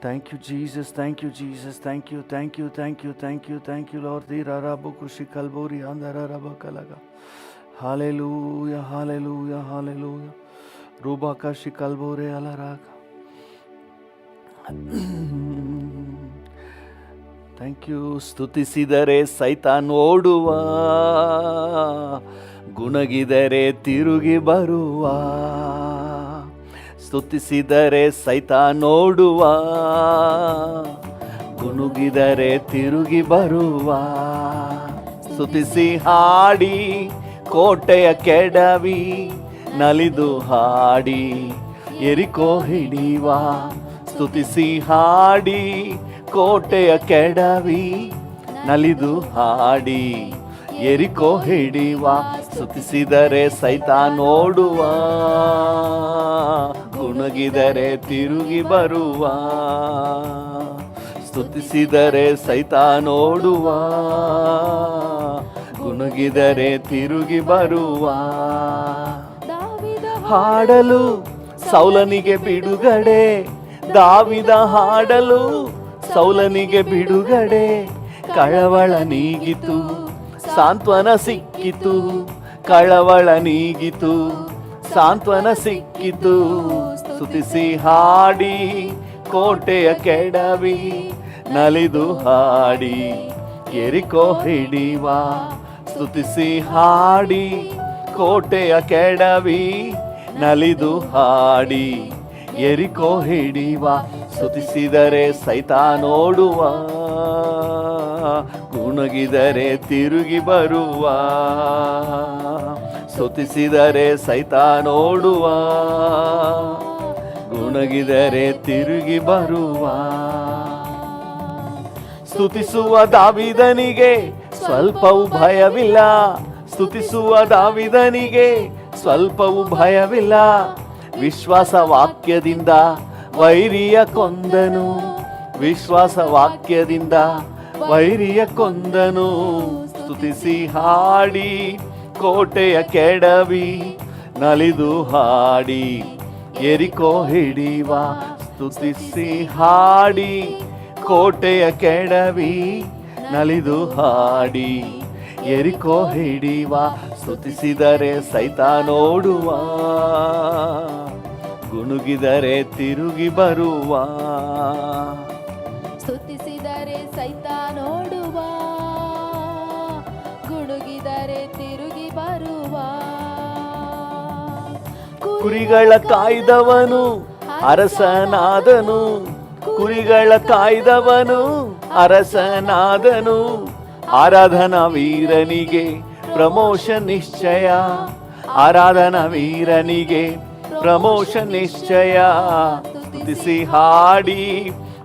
Thank you, Jesus. Thank you, Jesus. Thank you, thank you, thank you, thank you, thank you, Lord. Rarabu kushi kalburi andara rabakalaga. Hallelujah, hallelujah, hallelujah. Rubaka shikalbore alaraga. Thank you. ಸ್ತುತಿಸಿದರೆ ಸೈತಾನ್ ಓಡುವ, ಗುಣಗಿದರೆ ತಿರುಗಿ ಬರುವ. ಸ್ತುತಿಸಿದರೆ ಸೈತಾನ್ ಓಡುವ, ಗುಣಗಿದರೆ ತಿರುಗಿ ಬರುವ. ಸ್ತುತಿಸಿ ಹಾಡಿ ಕೋಟೆಯ ಕೆಡವಿ, ನಲಿದು ಹಾಡಿ ಎರಿಕೋ ಹಿಡಿಯುವ. ಸ್ತುತಿಸಿ ಹಾಡಿ ಕೋಟೆಯ ಕೆಡವಿ, ನಲಿದು ಹಾಡಿ ಎರಿಕೋ ಹಿಡಿಯುವ. ಸ್ತುತಿಸಿದರೆ ಸೈತಾನ್ ಓಡುವ, ಗುಣಗಿದರೆ ತಿರುಗಿ ಬರುವ. ಸ್ತುತಿಸಿದರೆ ಸೈತಾನ್ ಓಡುವ, ಗುಣಗಿದರೆ ತಿರುಗಿ ಬರುವ. ಹಾಡಲು ಸೌಲನಿಗೆ ಬಿಡುಗಡೆ, ದಾವಿದ ಹಾಡಲು ಸೌಲನಿಗೆ ಬಿಡುಗಡೆ. ಕಳವಳ ನೀಗಿತು, ಸಾಂತ್ವನ ಸಿಕ್ಕಿತು. ಕಳವಳ ನೀಗಿತು, ಸಾಂತ್ವನ ಸಿಕ್ಕಿತು. ಸ್ತುತಿಸಿ ಹಾಡಿ ಕೋಟೆಯ ಕೆಡವಿ, ನಲಿದು ಹಾಡಿ ಎರಿಕೋ ಹಿಡಿಯುವ. ಸ್ತುತಿಸಿ ಹಾಡಿ ಕೋಟೆಯ ಕೆಡವಿ, ನಲಿದು ಹಾಡಿ ಎರಿಕೋ ಹಿಡಿಯುವ. ಸ್ತುತಿಸಿದರೆ ಸೈತಾನ್ ಓಡುವ, ಗುಣಗಿದರೆ ತಿರುಗಿ ಬರುವ. ಸ್ತುತಿಸಿದರೆ ಸೈತಾನ್ ಓಡುವ, ಗುಣಗಿದರೆ ತಿರುಗಿ ಬರುವ. ಸ್ತುತಿಸುವ ದಾವಿದನಿಗೆ ಸ್ವಲ್ಪವೂ ಭಯವಿಲ್ಲ. ಸ್ತುತಿಸುವ ದಾವಿದನಿಗೆ ಸ್ವಲ್ಪವೂ ಭಯವಿಲ್ಲ. ವಿಶ್ವಾಸ ವಾಕ್ಯದಿಂದ ವೈರಿಯ ಕೊಂದನು. ವಿಶ್ವಾಸ ವಾಕ್ಯದಿಂದ ವೈರಿಯ ಕೊಂದನು. ಸ್ತುತಿಸಿ ಹಾಡಿ ಕೋಟೆಯ ಕೆಡವಿ, ನಲಿದು ಹಾಡಿ ಎರಿಕೋ ಹಿಡಿಯುವ. ಸ್ತುತಿಸಿ ಹಾಡಿ ಕೋಟೆಯ ಕೆಡವಿ, ನಲಿದು ಹಾಡಿ ಎರಿಕೋ ಹಿಡಿಯುವ. ಸ್ತುತಿಸಿದರೆ ಸೈತಾನ್ ಓಡುವ, ಗುಣುಗಿದರೆ ತಿರುಗಿ ಬರುವ. ಸ್ತುತಿಸಿದರೆ ಸೈತಾನ್ ಓಡುವ, ಗುಣುಗಿದರೆ ತಿರುಗಿ ಬರುವ. ಕುರಿಗಳ ಕಾಯ್ದವನು ಅರಸನಾದನು. ಕುರಿಗಳ ಕಾಯ್ದವನು ಅರಸನಾದನು. ಆರಾಧನಾ ವೀರನಿಗೆ ಪ್ರಮೋಷನ್ ನಿಶ್ಚಯ. ಆರಾಧನಾ ವೀರನಿಗೆ ಪ್ರಮೋಷನ್ ನಿಶ್ಚಯ. ಸ್ತುತಿಸಿ ಹಾಡಿ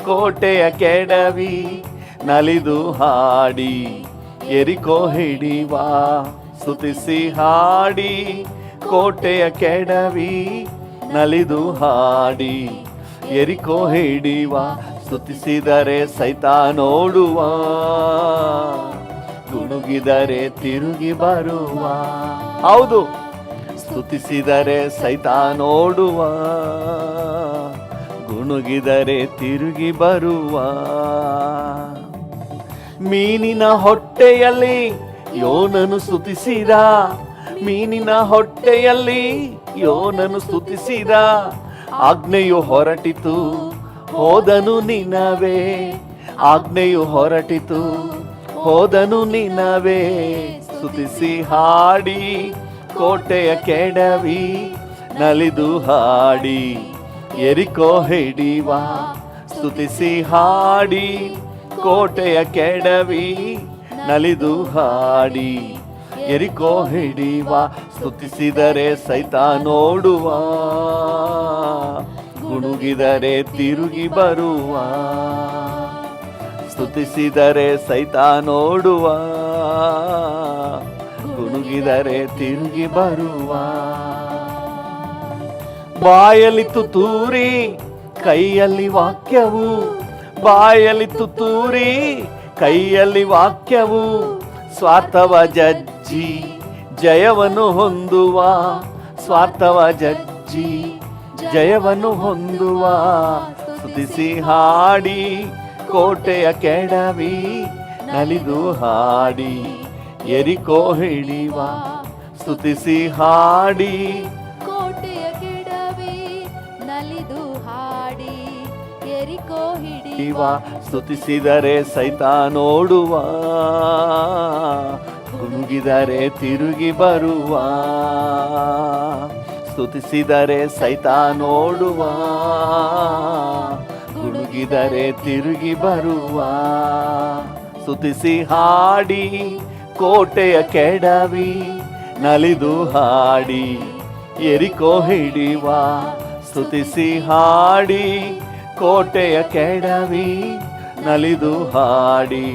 ಕೋಟೆಯ ಕೆಡವಿ, ನಲಿದು ಹಾಡಿ ಎರಿಕೋ ಹಿಡಿಯುವ. ಸ್ತುತಿಸಿ ಹಾಡಿ ಕೋಟೆಯ ಕೆಡವಿ, ನಲಿದು ಹಾಡಿ ಎರಿಕೋ ಹಿಡಿಯುವ. ಸ್ತುತಿಸಿದರೆ ಸೈತಾನ್ ಓಡುವ, ಗುಣುಗಿದರೆ ತಿರುಗಿ ಬರುವ. ಹೌದು, ಸ್ತುತಿಸಿದರೆ ಸೈತಾನ್ ಓಡುವ, ಗುಣುಗಿದರೆ ತಿರುಗಿ ಬರುವ. ಮೀನಿನ ಹೊಟ್ಟೆಯಲ್ಲಿ ಯೋನನು ಸ್ತುತಿಸಿದ. ಮೀನಿನ ಹೊಟ್ಟೆಯಲ್ಲಿ ಯೋನನು ಸ್ತುತಿಸಿದ. ಆಜ್ಞೆಯು ಹೊರಟಿತು, ಹೋದನು ನಿನವೇ. ಆಜ್ಞೆಯು ಹೊರಟಿತು, ಹೋದನು ನಿನವೇ. ಸ್ತುತಿಸಿ ಹಾಡಿ ಕೋಟೆಯ ಕೆಡವಿ, ನಲಿದು ಹಾಡಿ ಎರಿಕೋ ಹಿಡಿಯುವ. ಸ್ತುತಿಸಿ ಹಾಡಿ ಕೋಟೆಯ ಕೆಡವಿ, ನಲಿದು ಹಾಡಿ ಎರಿಕೋ ಹಿಡಿಯುವ. ಸ್ತುತಿಸಿದರೆ ಸೈತಾನ್ ಓಡುವ, ಗುಣುಗಿದರೆ ತಿರುಗಿ ಬರುವ. ಸ್ತುತಿಸಿದರೆ ಸೈತಾನ್ ಓಡುವ, ಗುಣುಗಿದರೆ ತಿರುಗಿ ಬರುವ. ಬಾಯಲ್ಲಿ ತುತ್ತೂರಿ ಕೈಯಲ್ಲಿ ವಾಕ್ಯವು. ಬಾಯಲ್ಲಿ ತುತ್ತೂರಿ ಕೈಯಲ್ಲಿ ವಾಕ್ಯವು. ಸ್ವಾರ್ಥವ ಜಜ್ಜಿ ಜಯವನ್ನು ಹೊಂದುವ. ಸ್ವಾರ್ಥವ ಜಜ್ಜಿ ಜಯವನ್ನು ಹೊಂದುವ. ಸ್ತುತಿಸಿ ಹಾಡಿ ಕೋಟೆಯ ಕೆಡವಿ ನಲಿದು ಹಾಡಿ ಎರಿಕೋ ಹಿಡಿವ. ಸ್ತುತಿಸಿ ಹಾಡಿ ಕೋಟೆಯ ಕೆಡವಿ ನಲಿದು ಹಾಡಿ ಎರಿಕೋ ಹಿಡಿವ. ಸ್ತುತಿಸಿದರೆ ಸೈತಾನೋಡುವ, ಗುನುಗಿದರೆ ತಿರುಗಿ ಬರುವ. ಸ್ತುತಿಸಿದರೆ ಸೈತಾನೋಡುವ, ಗುನುಗಿದರೆ ತಿರುಗಿ ಬರುವ. ಸ್ತುತಿಸಿ ಹಾಡಿ ಕೋಟೆಯ ಕೆಡವಿ ನಲಿದು ಹಾಡಿ ಎರಿಕೋ ಹಿಡಿವ. ಸ್ತುತಿಸಿ ಹಾಡಿ ಕೋಟೆಯ ಕೆಡವಿ ನಲಿದು ಹಾಡಿ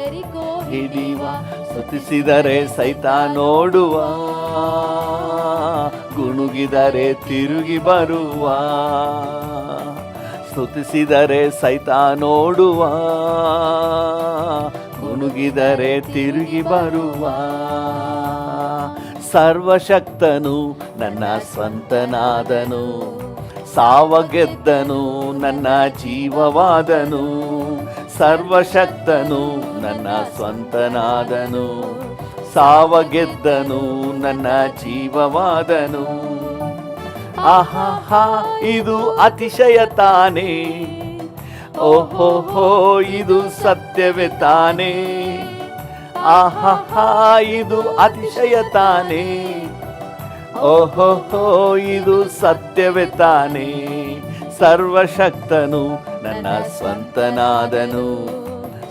ಎರಿಕೋ ಹಿಡಿವ. ಸ್ತುತಿಸಿದರೆ ಸೈತಾನೋಡುವ, ಗುನುಗಿದರೆ ತಿರುಗಿ ಬರುವ. ಸ್ತುತಿಸಿದರೆ ಸೈತಾನೋಡುವ, ಗುನುಗಿದರೆ ತಿರುಗಿ ಬರುವ. ಸರ್ವಶಕ್ತನು ನನ್ನ ಸ್ವಂತನಾದನು, ಸಾವ ಗೆದ್ದನು ನನ್ನ ಜೀವವಾದನು. ಸರ್ವಶಕ್ತನು ನನ್ನ ಸ್ವಂತನಾದನು, ಸಾವ ಗೆದ್ದನು ನನ್ನ ಜೀವವಾದನು. ಆಹಾ ಇದು ಅತಿಶಯ ತಾನೇ, ಓಹೋ ಇದು ಸತ್ಯವೇ ತಾನೇ. ಆಹಾ ಇದು ಅತಿಶಯ ತಾನೇ, ಓಹೋ ಇದು ಸತ್ಯವೇ ತಾನೇ. ಸರ್ವಶಕ್ತನು ನನ್ನ ಸ್ವಂತನಾದನು,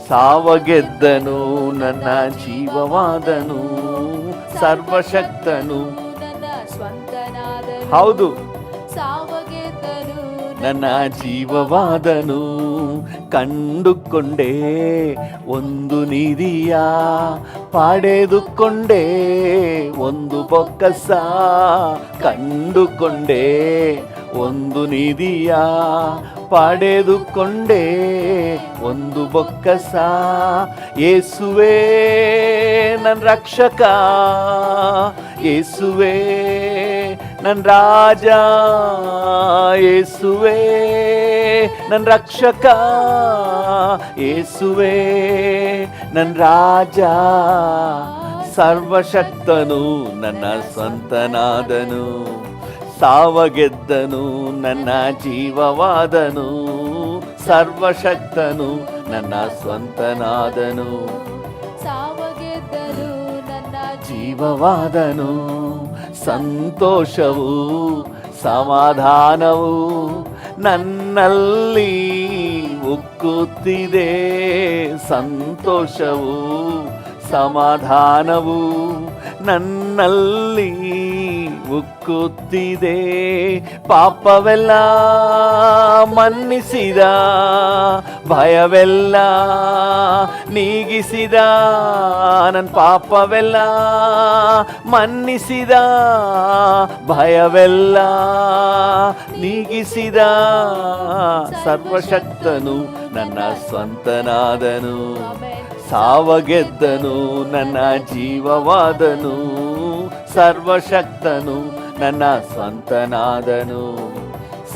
ಸಾವ ಗೆದ್ದನು ನನ್ನ ಜೀವವಾದನು. ಸರ್ವಶಕ್ತನು ನನ್ನ ಸ್ವಂತನಾದನು, ಹೌದು ಸಾವ ಗೆದ್ದನು ನನ್ನ ಜೀವವಾದನು. ಕಂಡುಕೊಂಡೆ ಒಂದು ನಿಧಿಯ, ಪಡೆದುಕೊಂಡೆ ಒಂದು ಬೊಕ್ಕಸ. ಕಂಡುಕೊಂಡೆ ಒಂದು ನಿಧಿಯ, ಪಡೆದುಕೊಂಡೆ ಒಂದು ಬೊಕ್ಕಸ. ಯೇಸುವೇ ನನ್ನ ರಕ್ಷಕ, ಯೇಸುವೇ ನನ್ನ ರಾಜ, ಯೇಸುವೇ ನನ್ನ ರಕ್ಷಕ, ಯೇಸುವೇ ನನ್ನ ರಾಜ. ಸರ್ವಶಕ್ತನು ನನ್ನ ಸ್ವಂತನಾದನು, ಸಾವ ಗೆದ್ದನು ನನ್ನ ಜೀವವಾದನು. ಸರ್ವಶಕ್ತನು ನನ್ನ ಸ್ವಂತನಾದನು, ಸಾವ ಗೆದ್ದನು ನನ್ನ ಜೀವವಾದನು. ಸಂತೋಷವು ಸಮಾಧಾನವು ನನ್ನಲ್ಲಿ ಉಕ್ಕುತ್ತಿದೆ. ಸಂತೋಷವು ಸಮಾಧಾನವು ನನ್ನಲ್ಲಿ ಉಕ್ಕುತ್ತಿದೆ. ಪಾಪವೆಲ್ಲ ಮನ್ನಿಸಿದ, ಭಯವೆಲ್ಲ ನೀಗಿಸಿದ. ನನ್ನ ಪಾಪವೆಲ್ಲ ಮನ್ನಿಸಿದ, ಭಯವೆಲ್ಲ ನೀಗಿಸಿದ. ಸರ್ವಶಕ್ತನು ನನ್ನ ಸ್ವಂತನಾದನು, ಸಾವ ಗೆದ್ದನು ನನ್ನ ಜೀವವಾದನು. ಸರ್ವಶಕ್ತನು ನನ್ನ ಸ್ವಂತನಾದನು,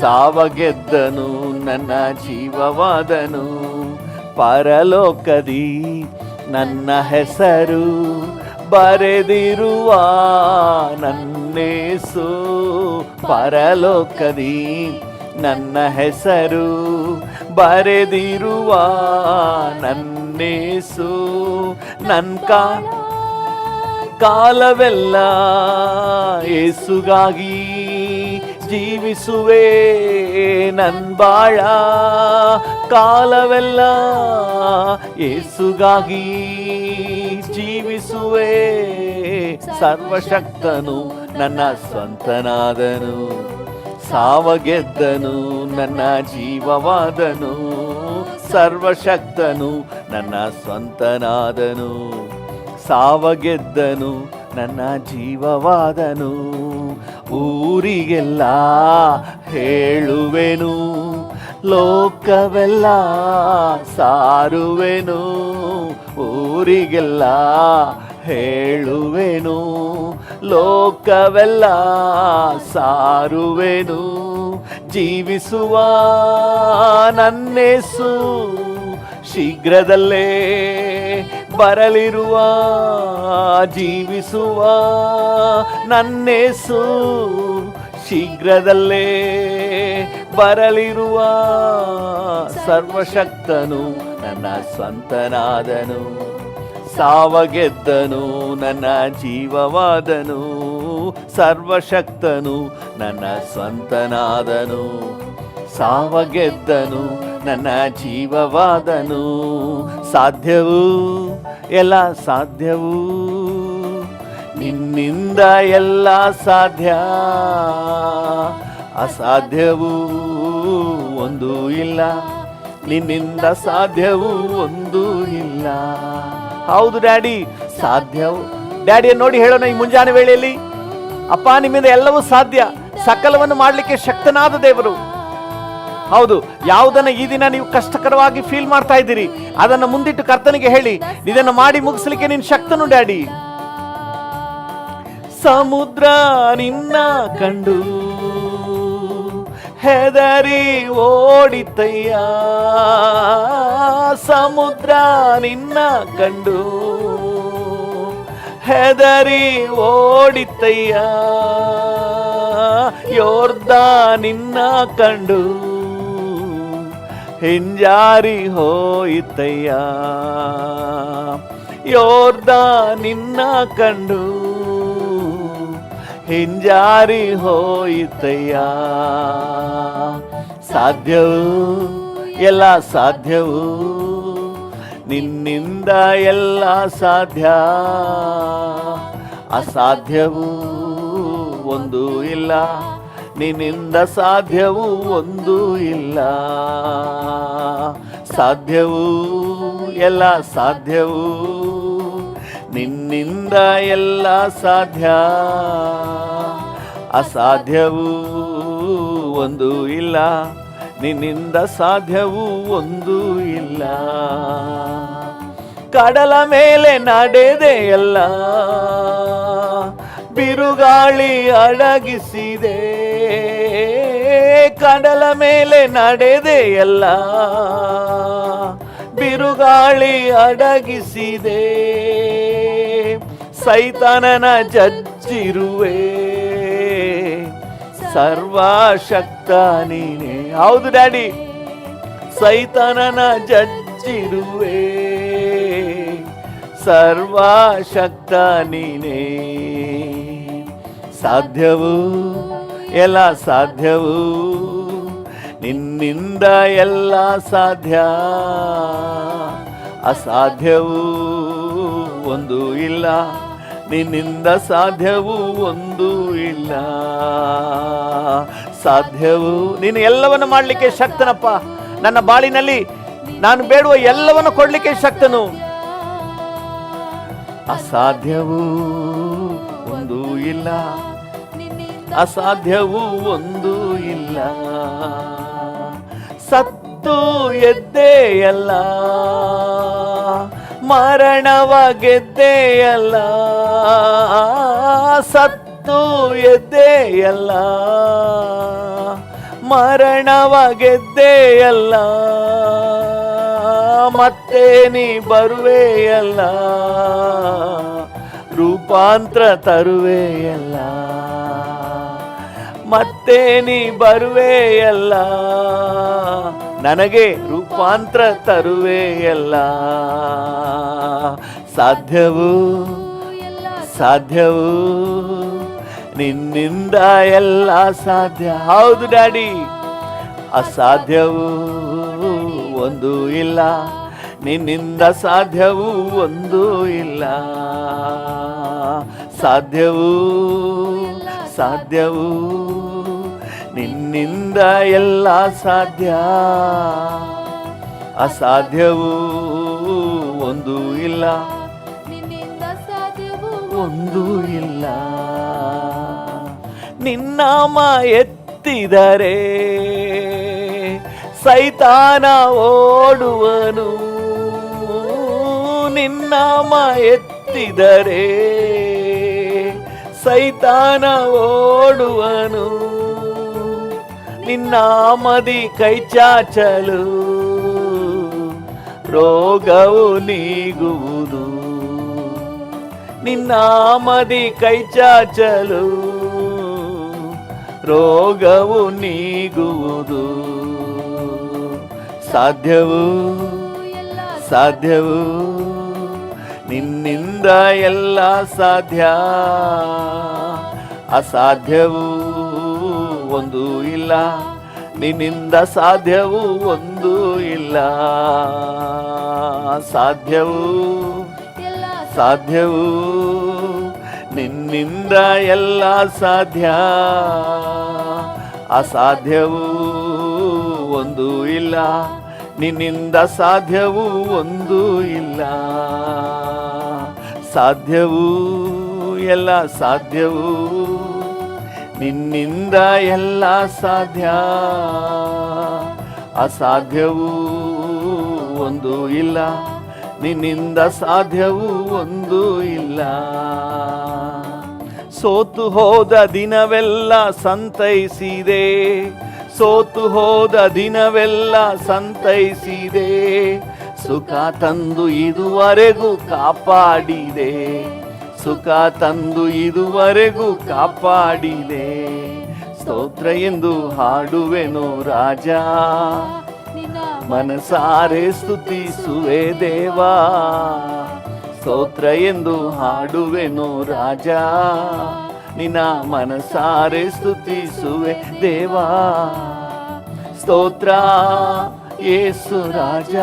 ಸಾವ ಗೆದ್ದನು ನನ್ನ ಜೀವವಾದನು. ಪರಲೋಕದಿ ನನ್ನ ಹೆಸರು ಬರೆದಿರುವ ನನ್ನೇಸು. ಪರಲೋಕದಿ ನನ್ನ ಹೆಸರು ಬರೆದಿರುವ ನನ್ನೇಸು. ನನ್ನ ಕಾಲವೆಲ್ಲ ಯೇಸುಗಾಗಿ ಜೀವಿಸುವೆ. ನನ್ ಬಾಳ ಕಾಲವೆಲ್ಲ ಯೇಸುಗಾಗಿ ಜೀವಿಸುವೆ. ಸರ್ವಶಕ್ತನು ನನ್ನ ಸ್ವಂತನಾದನು, ಸಾವ ಗೆದ್ದನು ನನ್ನ ಜೀವವಾದನು. ಸರ್ವಶಕ್ತನು ನನ್ನ ಸ್ವಂತನಾದನು, ಸಾವ ಗೆದ್ದನು ನನ್ನ ಜೀವವಾದನು. ಊರಿಗೆಲ್ಲ ಹೇಳುವೆನು, ಲೋಕವೆಲ್ಲ ಸಾರುವೆನು. ಊರಿಗೆಲ್ಲ ಹೇಳುವೆನು, ಲೋಕವೆಲ್ಲ ಸಾರುವೆನು. ಜೀವಿಸುವ ನನ್ನೇಸು ಶೀಘ್ರದಲ್ಲೇ ಬರಲಿರುವ, ಜೀವಿಸುವ ನನ್ನೇಸು ಶೀಘ್ರದಲ್ಲೇ ಬರಲಿರುವ. ಸರ್ವಶಕ್ತನು ನನ್ನ ಸ್ವಂತನಾದನು, ಸಾವಗೆದ್ದನು ನನ್ನ ಜೀವವಾದನು. ಸರ್ವಶಕ್ತನು ನನ್ನ ಸ್ವಂತನಾದನು, ಸಾವಗೆದ್ದನು ನನ್ನ ಜೀವವಾದನು. ಸಾಧ್ಯವು ಎಲ್ಲ ಸಾಧ್ಯವು, ನಿನ್ನಿಂದ ಎಲ್ಲ ಸಾಧ್ಯ. ಅಸಾಧ್ಯವು ಒಂದು ಇಲ್ಲ, ನಿನ್ನಿಂದ ಸಾಧ್ಯವು ಒಂದು ಇಲ್ಲ. ಹೌದು ಡ್ಯಾಡಿ, ಸಾಧ್ಯವು. ಡ್ಯಾಡಿಯನ್ನು ನೋಡಿ ಹೇಳೋಣ ಈ ಮುಂಜಾನೆ ವೇಳೆಯಲ್ಲಿ, ಅಪ್ಪ ನಿಮ್ಮಿಂದ ಎಲ್ಲವೂ ಸಾಧ್ಯ, ಸಕಲವನ್ನು ಮಾಡಲಿಕ್ಕೆ ಶಕ್ತನಾದ ದೇವರು. ಹೌದು, ಯಾವುದನ್ನ ಈ ದಿನ ನೀವು ಕಷ್ಟಕರವಾಗಿ ಫೀಲ್ ಮಾಡ್ತಾ ಇದ್ದೀರಿ, ಅದನ್ನು ಮುಂದಿಟ್ಟು ಕರ್ತನಿಗೆ ಹೇಳಿ, ಇದನ್ನು ಮಾಡಿ ಮುಗಿಸ್ಲಿಕ್ಕೆ ನೀನು ಶಕ್ತನು ಡ್ಯಾಡಿ. ಸಮುದ್ರ ನಿನ್ನ ಕಂಡು ಹೆದರಿ ಓಡಿತಯ್ಯ, ಸಮುದ್ರ ನಿನ್ನ ಕಂಡು ಹೆದರಿ ಓಡಿತಯ್ಯ. ಯೋರ್ದಾನ್ ನಿನ್ನ ಕಂಡು ಹಿಂಜಾರಿ ಹೋಯಿತಯ್ಯ, ಯೋರ್ದಾನ್ ನಿನ್ನ ಕಂಡು ಹಿಂಜಾರಿ ಹೋಯಿತಯ್ಯ. ಸಾಧ್ಯವು ಎಲ್ಲ ಸಾಧ್ಯವು, ನಿನ್ನಿಂದ ಎಲ್ಲ ಸಾಧ್ಯ. ಅಸಾಧ್ಯವು ಒಂದು ಇಲ್ಲ, ನಿನ್ನಿಂದ ಸಾಧ್ಯವು ಒಂದು ಇಲ್ಲ. ಸಾಧ್ಯವು ಎಲ್ಲ ಸಾಧ್ಯವು, ನಿನ್ನಿಂದ ಎಲ್ಲ ಸಾಧ್ಯ. ಅಸಾಧ್ಯವು ಒಂದು ಇಲ್ಲ, ನಿನ್ನಿಂದ ಸಾಧ್ಯವು ಒಂದು ಇಲ್ಲ. ಕಡಲ ಮೇಲೆ ನಡೆದೆಯಲ್ಲ, ಬಿರುಗಾಳಿ ಅಡಗಿಸಿದೆ. ಕಡಲ ಮೇಲೆ ನಡೆದೆಯಲ್ಲ, ಬಿರುಗಾಳಿ ಅಡಗಿಸಿದೆ. ಸೈತಾನನ ಜಜ್ಜಿರುವೆ, ಸರ್ವಶಕ್ತ ನೀನೇ. ಹೌದು ಡ್ಯಾಡಿ, ಸೈತಾನನ ಜಜ್ಜಿರುವೆ, ಸರ್ವಶಕ್ತ ನೀನೇ. ಸಾಧ್ಯವು ಎಲ್ಲ ಸಾಧ್ಯವು, ನಿನ್ನಿಂದ ಎಲ್ಲ ಸಾಧ್ಯ. ಅಸಾಧ್ಯವು ಒಂದು ಇಲ್ಲ, ನಿನ್ನಿಂದ ಸಾಧ್ಯವು ಒಂದು ಇಲ್ಲ. ಸಾಧ್ಯವು, ನೀನು ಎಲ್ಲವನ್ನು ಮಾಡಲಿಕ್ಕೆ ಶಕ್ತನಪ್ಪ. ನನ್ನ ಬಾಳಿನಲ್ಲಿ ನಾನು ಬೇಡುವ ಎಲ್ಲವನ್ನು ಕೊಡ್ಲಿಕ್ಕೆ ಶಕ್ತನು. ಅಸಾಧ್ಯವು ಒಂದು ಇಲ್ಲ, ಅಸಾಧ್ಯವು ಒಂದು ಇಲ್ಲ. ಸತ್ತು ಎದ್ದೆಯಲ್ಲ, ಮರಣವ ಗೆದ್ದೆಯಲ್ಲ. ಸತ್ತು ಎದ್ದೆಯಲ್ಲ, ಮರಣವ ಗೆದ್ದೆಯಲ್ಲ. ಮತ್ತೆ ನೀ ಬರುವೆಯಲ್ಲ, ರೂಪಾಂತರ ತರುವೆಯಲ್ಲ. ಮತ್ತೆ ನೀ ಬರುವೆಯಲ್ಲ, ನನಗೆ ರೂಪಾಂತರ ತರುವೆಯಲ್ಲ. ಸಾಧ್ಯವು ಸಾಧ್ಯವು, ನಿನ್ನಿಂದ ಎಲ್ಲ ಸಾಧ್ಯ. ಹೌದು ಡ್ಯಾಡಿ, ಅಸಾಧ್ಯವು ಒಂದು ಇಲ್ಲ, ನಿನ್ನಿಂದ ಸಾಧ್ಯವು ಒಂದು ಇಲ್ಲ. ಸಾಧ್ಯವು ಸಾಧ್ಯವು, ನಿನ್ನಿಂದ ಎಲ್ಲ ಸಾಧ್ಯ. ಅಸಾಧ್ಯವು ಒಂದು ಇಲ್ಲ, ನಿನ್ನಿಂದ ಸಾಧ್ಯವು ಒಂದು ಇಲ್ಲ. ನಿನ್ನಾಮ ಎತ್ತಿದರೆ ಸೈತಾನ ಓಡುವನು. ನಿನ್ನಾಮ ಎತ್ತಿ ಸ್ತುತಿಸುತ್ತಿದ್ದರೆ ಸೈತಾನ ಓಡುವನು. ನಿನ್ನಾಮದಿ ಕೈ ಚಾಚಲು ರೋಗವು ನೀಗುವುದು. ನಿನ್ನಾಮದಿ ಕೈ ಚಾಚಲು ರೋಗವು ನೀಗುವುದು. ಸಾಧ್ಯವು ಸಾಧ್ಯವು ನಿನ್ನಿಂದ ಎಲ್ಲ ಸಾಧ್ಯ, ಅಸಾಧ್ಯವು ಒಂದು ಇಲ್ಲ, ನಿನ್ನಿಂದ ಸಾಧ್ಯವು ಒಂದು ಇಲ್ಲ. ಸಾಧ್ಯವು ಸಾಧ್ಯವು ನಿನ್ನಿಂದ ಎಲ್ಲ ಸಾಧ್ಯ, ಅಸಾಧ್ಯವು ಒಂದು ಇಲ್ಲ, ನಿನ್ನಿಂದ ಸಾಧ್ಯವು ಒಂದು ಇಲ್ಲ. ಸಾಧ್ಯವು ಎಲ್ಲ ಸಾಧ್ಯವು ನಿನ್ನಿಂದ ಎಲ್ಲ ಸಾಧ್ಯ, ಅಸಾಧ್ಯವು ಒಂದು ಇಲ್ಲ, ನಿನ್ನಿಂದ ಸಾಧ್ಯವು ಒಂದು ಇಲ್ಲ. ಸೋತು ಹೋದ ದಿನವೆಲ್ಲ ಸಂತೈಸಿದೆ, ಸೋತು ಹೋದ ದಿನವೆಲ್ಲ ಸಂತೈಸಿದೆ, ಸುಖ ತಂದು ಇದುವರೆಗೂ ಕಾಪಾಡಿದೆ, ಸುಖ ತಂದು ಇದುವರೆಗೂ ಕಾಪಾಡಿದೆ. ಸ್ತೋತ್ರ ಎಂದು ಹಾಡುವೆನು ರಾಜ, ಮನಸಾರೆ ಸ್ತುತಿಸುವೆ ದೇವಾ. ಸ್ತೋತ್ರ ಎಂದು ಹಾಡುವೆನು ರಾಜ, ನಿನ್ನ ಮನಸಾರೆ ಸ್ತುತಿಸುವೆ ದೇವಾ. ಸ್ತೋತ್ರ ಯೇಸು ರಾಜ,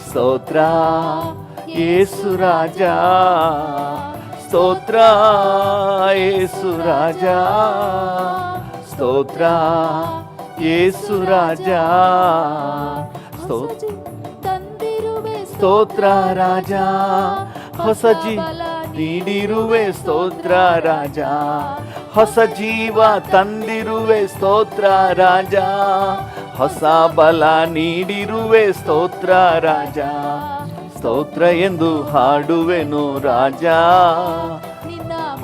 ಸ್ತೋತ್ರ ಯೇಸು ರಾಜ, ಸ್ತೋತ್ರ ಯೇಸು ರಾಜ, ಸ್ತೋತ್ರ ಯೇಸು ರಾಜ. ಸ್ತೋತ್ರ ರಾಜ, ಹೊಸ ನೀಡಿರುವೆ ಸ್ತೋತ್ರ ರಾಜ, ಹೊಸ ಜೀವ ತಂದಿರುವೆ ಸ್ತೋತ್ರ ರಾಜ, ಹೊಸ ಬಲ ನೀಡಿರುವೆ ಸ್ತೋತ್ರ ರಾಜ. ಸ್ತೋತ್ರ ಎಂದು ಹಾಡುವೆನು ರಾಜ,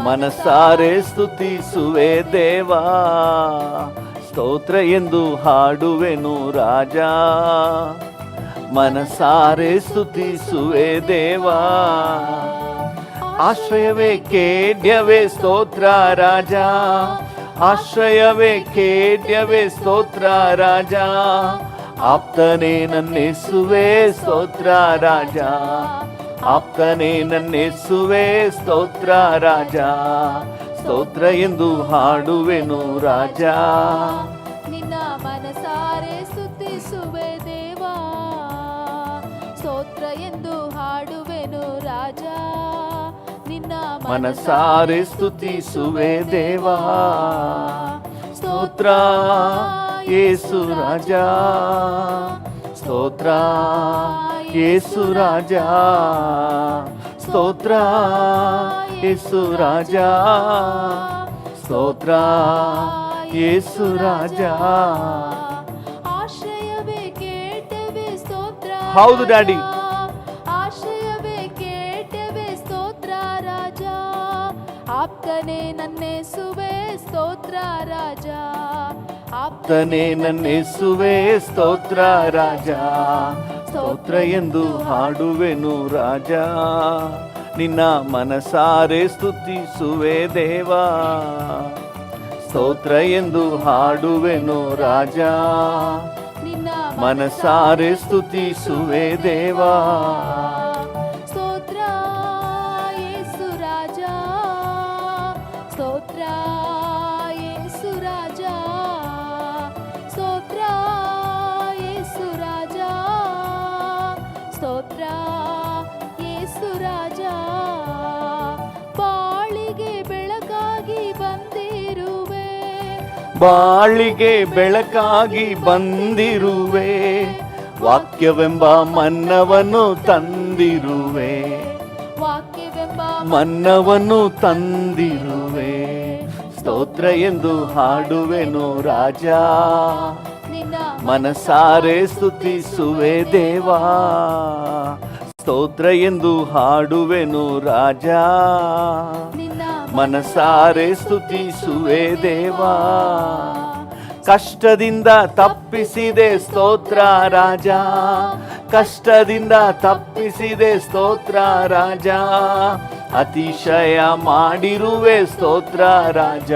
ಮನಸಾರೆ ಸ್ತುತಿಸುವೆ ದೇವಾ. ಸ್ತೋತ್ರ ಎಂದು ಹಾಡುವೆನು ರಾಜ, ಮನಸಾರೆ ಸ್ತುತಿಸುವೆ ದೇವಾ. ಆಶ್ರಯವೇ ಕೇಡ್ಯವೇ ಸ್ತೋತ್ರ ರಾಜ, ಆಶ್ರಯವೇ ಕೇಡ್ಯವೇ ಸ್ತೋತ್ರ ರಾಜ. ಆಪ್ತನೇ ನನ್ನೆಸುವೆ ಸ್ತೋತ್ರ ರಾಜ, ಆಪ್ತನೇ ನನ್ನೆಸುವೆ ಸ್ತೋತ್ರ ರಾಜ. ಸ್ತೋತ್ರ ಎಂದು ಹಾಡುವೆನು ರಾಜ, ನಿನ್ನ ಮನಸಾರೆ ಸ್ತುತಿಸುವೆ ದೇವಾ. ಸ್ತೋತ್ರ ಎಂದು ಹಾಡುವೆನು ರಾಜ, ನಿನ್ನ ಮನಸಾರೆ ಸ್ತುತಿಸುವೆ ದೇವಾ. ಸ್ತೋತ್ರ ಯೇಸು ರಾಜ, ಸ್ತೋತ್ರ ಯೇಸು ರಾಜ, ಸ್ತೋತ್ರ ಯೇಸು ರಾಜ, ಸ್ತೋತ್ರ ಯೇಸು ರಾಜ. ಆಶ್ರಯವೇ ಕೇಟವೇ ಸ್ತೋತ್ರ. ಹೌದು ಡ್ಯಾಡಿ, ಆಶ್ರಯವೇ ಕೇಟವೇ ಸ್ತೋತ್ರ ರಾಜ. ಆಪ್ತನೇ ನನ್ನೆಸುವೆ ಸ್ತೋತ್ರ ರಾಜ, ಆಪ್ತನೇ ನನ್ನೆಸುವೆ ಸ್ತೋತ್ರ ರಾಜ. ಸ್ತೋತ್ರ ಎಂದು ಹಾಡುವೆನು ರಾಜ, ನಿನ್ನ ಮನಸಾರೆ ಸ್ತುತಿಸುವೆ ದೇವಾ. ಸ್ತೋತ್ರ ಎಂದು ಹಾಡುವೆನು ರಾಜ, ನಿನ್ನ ಮನಸಾರೆ ಸ್ತುತಿಸುವೆ ದೇವಾ. ಸ್ತೋತ್ರ ಯೇಸು ರಾಜ, ಸ್ತೋತ್ರ ಯೇಸು ರಾಜ, ಸ್ತೋತ್ರ ಯೇಸು ರಾಜ, ಸ್ತೋತ್ರ ಯೇಸು ರಾಜ. ಬಾಳಿಗೆ ಬೆಳಕಾಗಿ ಬಂದಿರುವೆ, ಬಾಳಿಗೆ ಬೆಳಕಾಗಿ ಬಂದಿರುವೆ, ವಾಕ್ಯವೆಂಬ ಮನ್ನವನ್ನು ತಂದಿರುವೆ, ವಾಕ್ಯವೆಂಬ ಮನ್ನವನ್ನು ತಂದಿರುವೆ. ಸ್ತೋತ್ರ ಎಂದು ಹಾಡುವೆನು ರಾಜ, ನಿನ್ನ ಮನಸಾರೆ ಸ್ತುತಿಸುವೆ ದೇವಾ. ಸ್ತೋತ್ರ ಎಂದು ಹಾಡುವೆನು ರಾಜ, ನಿನ್ನ ಮನಸಾರೆ ಸ್ತುತಿಸುವೆ ದೇವಾ. ಕಷ್ಟದಿಂದ ತಪ್ಪಿಸಿದೆ ಸ್ತೋತ್ರ ರಾಜ, ಕಷ್ಟದಿಂದ ತಪ್ಪಿಸಿದೆ ಸ್ತೋತ್ರ ರಾಜ. ಅತಿಶಯ ಮಾಡಿರುವೆ ಸ್ತೋತ್ರ ರಾಜ,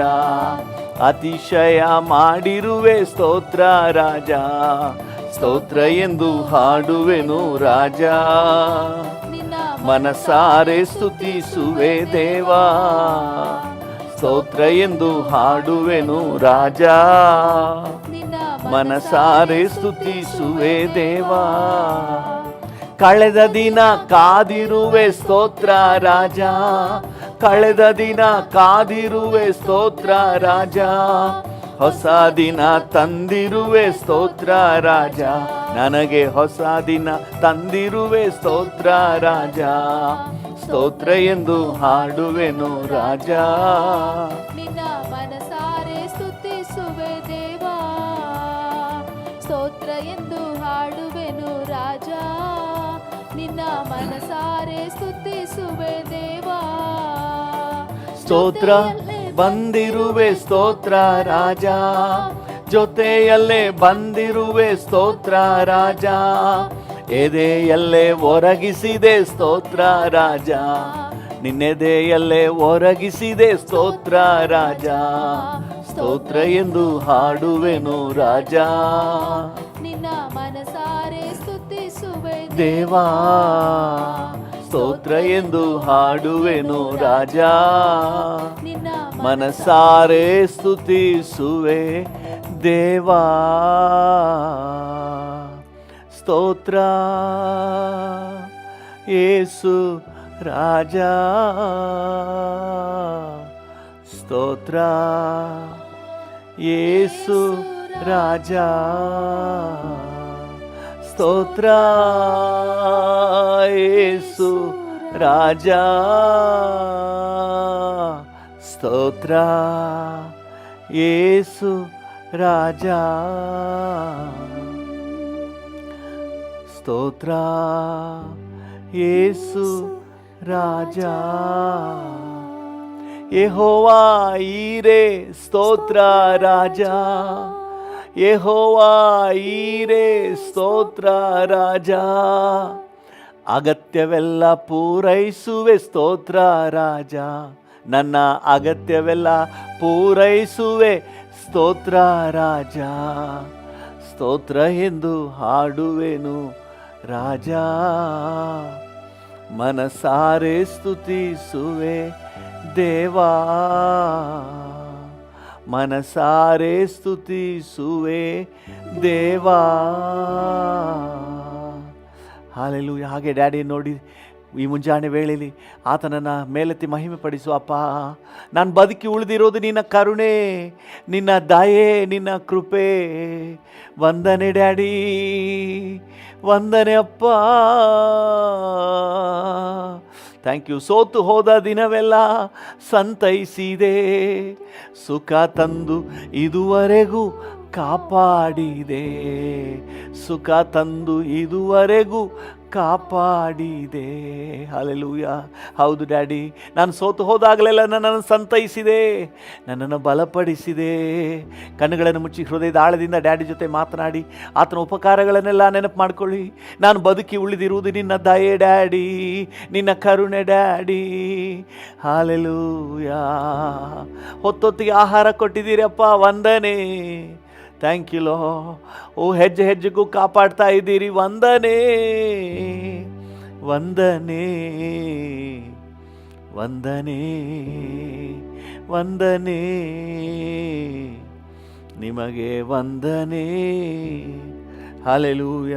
ಅತಿಶಯ ಮಾಡಿರುವೆ ಸ್ತೋತ್ರ ರಾಜ. ಸ್ತೋತ್ರ ಎಂದು ಹಾಡುವೆನು ರಾಜ, ನಿನ್ನ ಮನಸಾರೆ ಸ್ತುತಿಸುವೆ ದೇವಾ. ಸ್ತೋತ್ರ ಎಂದು ಹಾಡುವೆನು ರಾಜ, ನಿನ್ನ ಮನಸಾರೆ ಸ್ತುತಿಸುವೆ ದೇವಾ. ಕಳೆದ ದಿನ ಕಾದಿರುವೆ ಸ್ತೋತ್ರ ರಾಜ, ಕಳೆದ ದಿನ ಕಾದಿರುವೆ ಸ್ತೋತ್ರ ರಾಜ. ಹೊಸ ದಿನ ತಂದಿರುವೆ ಸ್ತೋತ್ರ ರಾಜ, ನನಗೆ ಹೊಸ ದಿನ ತಂದಿರುವೆ ಸ್ತೋತ್ರ ರಾಜ. ಸ್ತೋತ್ರ ಎಂದು ಹಾಡುವೆನು ರಾಜ, ನಿನ್ನ ಮನಸಾರೆ ಸ್ತುತಿಸುವೆ ದೇವಾ. ಸ್ತೋತ್ರ ಎಂದು ಹಾಡುವೆನು ರಾಜ, ನಿನ್ನ ಮನಸಾರೆ ಸ್ತುತಿಸುವೆ ದೇವಾ. ಸ್ತೋತ್ರ ಬಂದಿರುವೆ ಸ್ತೋತ್ರ ರಾಜ, ಜೊತೆಯಲ್ಲೇ ಬಂದಿರುವೆ ಸ್ತೋತ್ರ ರಾಜ. ಎದೆಯಲ್ಲೇ ಒರಗಿಸಿದೆ ಸ್ತೋತ್ರ ರಾಜ, ನಿನ್ನೆದೆಯಲ್ಲೇ ಒರಗಿಸಿದೆ ಸ್ತೋತ್ರ ರಾಜ. ಸ್ತೋತ್ರ ಎಂದು ಹಾಡುವೆನು ರಾಜ, ನಿನ್ನ ಮನಸಾರೆ ಸ್ತುತಿಸುವೆ ದೇವಾ. ಸ್ತೋತ್ರ ಎಂದು ಹಾಡುವೆನು ರಾಜ, ನಿನ್ನ ಮನಸಾರೆ ಸ್ತುತಿಸುವೆ ದೇವಾ. ಸ್ತೋತ್ರ ಯೇಸು ರಾಜ, ಸ್ತೋತ್ರ ಯೇಸು ರಾಜ. ಸ್ತೋತ್ರ ಯೇಸು ರಾಜ, ಸ್ತೋತ್ರ ಯೇಸು ರಾಜ. ಸ್ತೋತ್ರ ಯೇಸು ರಾಜ. ಯೆಹೋವಾ ಈರೆ ಸ್ತೋತ್ರ ರಾಜ, ಯೆಹೋವಾ ಈರೆ ಸ್ತೋತ್ರ ರಾಜ. ಅಗತ್ಯವೆಲ್ಲ ಪೂರೈಸುವೆ ಸ್ತೋತ್ರ ರಾಜ, ನನ್ನ ಅಗತ್ಯವೆಲ್ಲ ಪೂರೈಸುವೆ ಸ್ತೋತ್ರ ರಾಜ. ಸ್ತೋತ್ರ ಎಂದು ಹಾಡುವೆನು ರಾಜ, ಮನಸಾರೆ ಸ್ತುತಿಸುವೆ ದೇವಾ. ಮನಸಾರೆ ಸ್ತುತಿಸುವೆ ದೇವಾ. ಹಾಲೆಲೂಯ. ಹಾಗೆ ಡ್ಯಾಡಿ ನೋಡಿ ಈ ಮುಂಜಾನೆ ವೇಳೆಯಲ್ಲಿ ಆತನನ್ನು ಮೇಲೆತ್ತಿ ಮಹಿಮೆ ಪಡಿಸು. ಅಪ್ಪ, ನಾನು ಬದುಕಿ ಉಳಿದಿರೋದು ನಿನ್ನ ಕರುಣೆ, ನಿನ್ನ ದಯೆ, ನಿನ್ನ ಕೃಪೆ. ವಂದನೆ ಡ್ಯಾಡಿ, ವಂದನೆ ಅಪ್ಪ. Thank you. ಸೋತು ಹೋದ ದಿನವೆಲ್ಲ ಸಂತೈಸಿದೆ, ಸುಖ ತಂದು ಇದುವರೆಗೂ ಕಾಪಾಡಿದೆ, ಸುಖ ತಂದು ಇದುವರೆಗೂ ಕಾಪಾಡಿದೆ. ಹಲ್ಲೆಲೂಯ. ಹೌದು ಡ್ಯಾಡಿ, ನಾನು ಸೋತು ಹೋದಾಗಲೆಲ್ಲ ನನ್ನನ್ನು ಸಂತೈಸಿದೆ, ನನ್ನನ್ನು ಬಲಪಡಿಸಿದೆ. ಕಣ್ಣುಗಳನ್ನು ಮುಚ್ಚಿ ಹೃದಯದ ಆಳದಿಂದ ಡ್ಯಾಡಿ ಜೊತೆ ಮಾತನಾಡಿ ಆತನ ಉಪಕಾರಗಳನ್ನೆಲ್ಲ ನೆನಪು ಮಾಡ್ಕೊಳ್ಳಿ. ನಾನು ಬದುಕಿ ಉಳಿದಿರುವುದು ನಿನ್ನ ದಯೆ ಡ್ಯಾಡಿ, ನಿನ್ನ ಕರುಣೆ ಡ್ಯಾಡಿ. ಹಲ್ಲೆಲೂಯ. ಹೊತ್ತೊತ್ತಿಗೆ ಆಹಾರ ಕೊಟ್ಟಿದ್ದೀರಪ್ಪ, ವಂದನೆ. Thank you low. ಓ, ಹೆಜ್ಜೆ ಹೆಜ್ಜೆಗೂ ಕಾಪಾಡ್ತಾ ಇದ್ದೀರಿ, ವಂದನೆ ವಂದನೆ ವಂದನೆ ವಂದನೆ, ನಿಮಗೆ ವಂದನೆ. ಹಲ್ಲೆಲೂಯ.